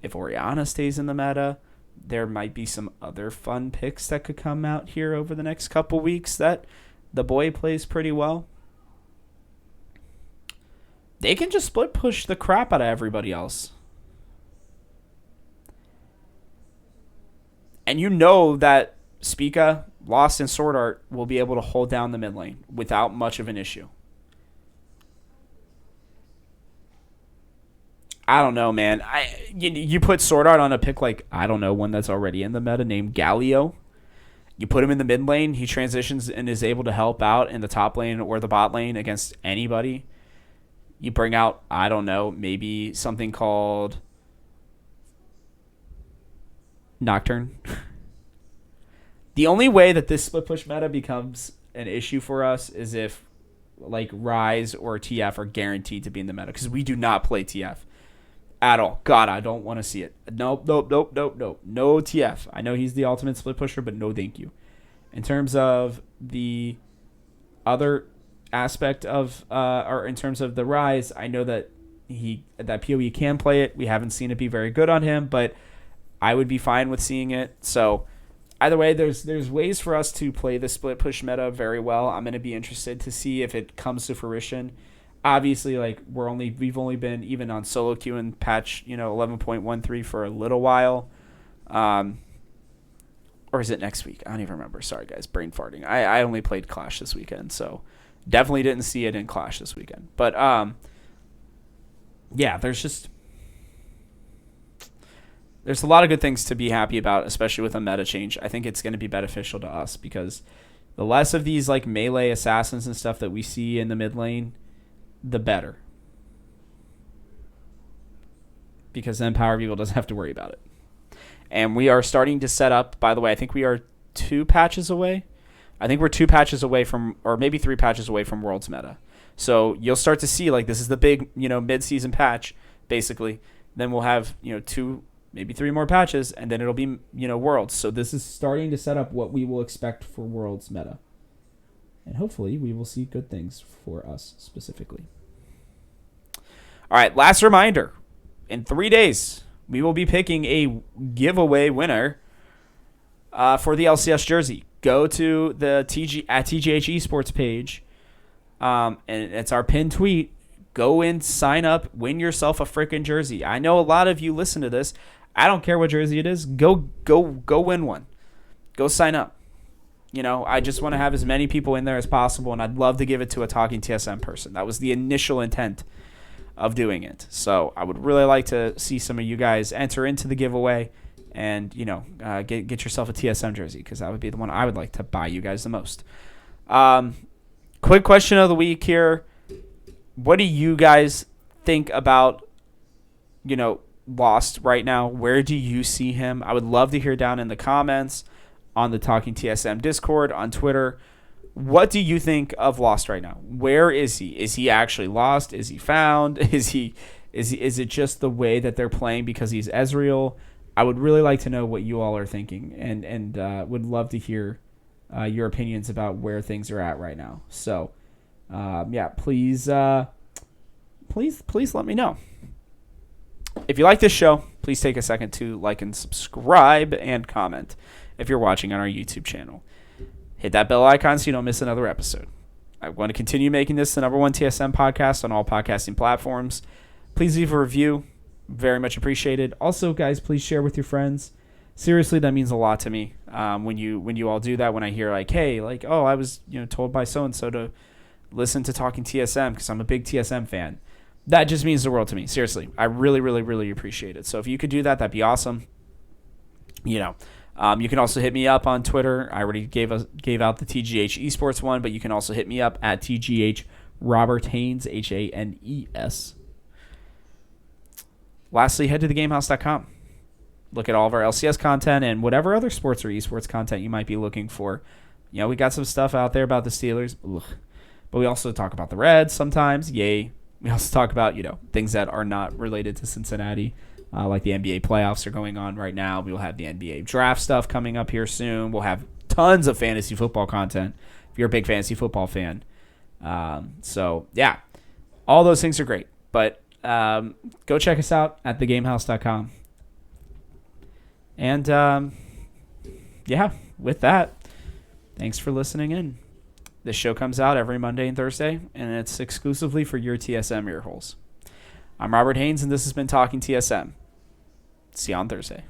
[SPEAKER 1] if Orianna stays in the meta, there might be some other fun picks that could come out here over the next couple weeks that the boy plays pretty well. They can just split push the crap out of everybody else. And you know that Spica, Lost, and Sword Art will be able to hold down the mid lane without much of an issue. I don't know, man. You put Sword Art on a pick like, I don't know, one that's already in the meta named Galio. You put him in the mid lane, he transitions and is able to help out in the top lane or the bot lane against anybody. You bring out, I don't know, maybe something called Nocturne. The only way that this split push meta becomes an issue for us is if like Rise or TF are guaranteed to be in the meta, because we do not play TF at all. God, I don't want to see it. Nope. No TF. I know he's the ultimate split pusher, but no thank you. In terms of the other aspect of, or in terms of the Rise, I know that PoE can play it. We haven't seen it be very good on him, but I would be fine with seeing it. So either way, there's ways for us to play the split push meta very well. I'm going to be interested to see if it comes to fruition. Obviously, like we've only been even on solo queue and patch 11.13 for a little while, or is it next week? I don't even remember. Sorry guys, brain farting. I only played Clash this weekend, so definitely didn't see it in Clash this weekend. But yeah, there's a lot of good things to be happy about, especially with a meta change. I think it's going to be beneficial to us because the less of these like melee assassins and stuff that we see in the mid lane, the better. Because then Power of Evil doesn't have to worry about it. And we are starting to set up, by the way, I think we are 2 patches away. I think we're 2 patches away from, or maybe 3 patches away from Worlds meta. So you'll start to see like this is the big, mid-season patch, basically. Then we'll have, 2, maybe 3 more patches, and then it'll be, Worlds. So this is starting to set up what we will expect for Worlds meta. And hopefully we will see good things for us specifically. All right, last reminder. In 3 days, we will be picking a giveaway winner for the LCS jersey. Go to the TGH Esports page, and it's our pinned tweet. Go in, sign up, win yourself a freaking jersey. I know a lot of you listen to this. I don't care what jersey it is. Go win one. Go sign up. I just want to have as many people in there as possible, and I'd love to give it to a Talking TSM person. That was the initial intent of doing it. So I would really like to see some of you guys enter into the giveaway and, get yourself a TSM jersey, because that would be the one I would like to buy you guys the most. Quick question of the week here. What do you guys think about, Lost right now? Where do you see him? I would love to hear down in the comments, on the Talking TSM Discord, on Twitter. What do you think of Lost right now? Where is he? Is he actually lost? Is he found? Is it just the way that they're playing because he's Ezreal? I would really like to know what you all are thinking, and would love to hear your opinions about where things are at right now. So, please let me know. If you like this show, please take a second to like and subscribe and comment if you're watching on our YouTube channel. Hit that bell icon so you don't miss another episode. I want to continue making this the #1 TSM podcast on all podcasting platforms. Please leave a review. Very much appreciated. Also, guys, please share with your friends. Seriously, that means a lot to me when you all do that. When I hear hey, I was told by so-and-so to listen to Talking TSM because I'm a big TSM fan. That just means the world to me. Seriously, I really, really, really appreciate it. So if you could do that, that'd be awesome. You can also hit me up on Twitter. I already gave out the TGH Esports one, but you can also hit me up at TGH Robert Haynes, Hanes. Lastly, head to thegamehouse.com. Look at all of our LCS content and whatever other sports or esports content you might be looking for. We got some stuff out there about the Steelers. Ugh. But we also talk about the Reds sometimes. Yay. We also talk about, things that are not related to Cincinnati. Like the NBA playoffs are going on right now. We will have the NBA draft stuff coming up here soon. We'll have tons of fantasy football content if you're a big fantasy football fan. So, yeah, all those things are great. But
[SPEAKER 2] Go check us out at thegamehouse.com. And with that, thanks for listening in. This show comes out every Monday and Thursday, and it's exclusively for your TSM ear holes. I'm Robert Haynes, and this has been Talking TSM. See you on Thursday.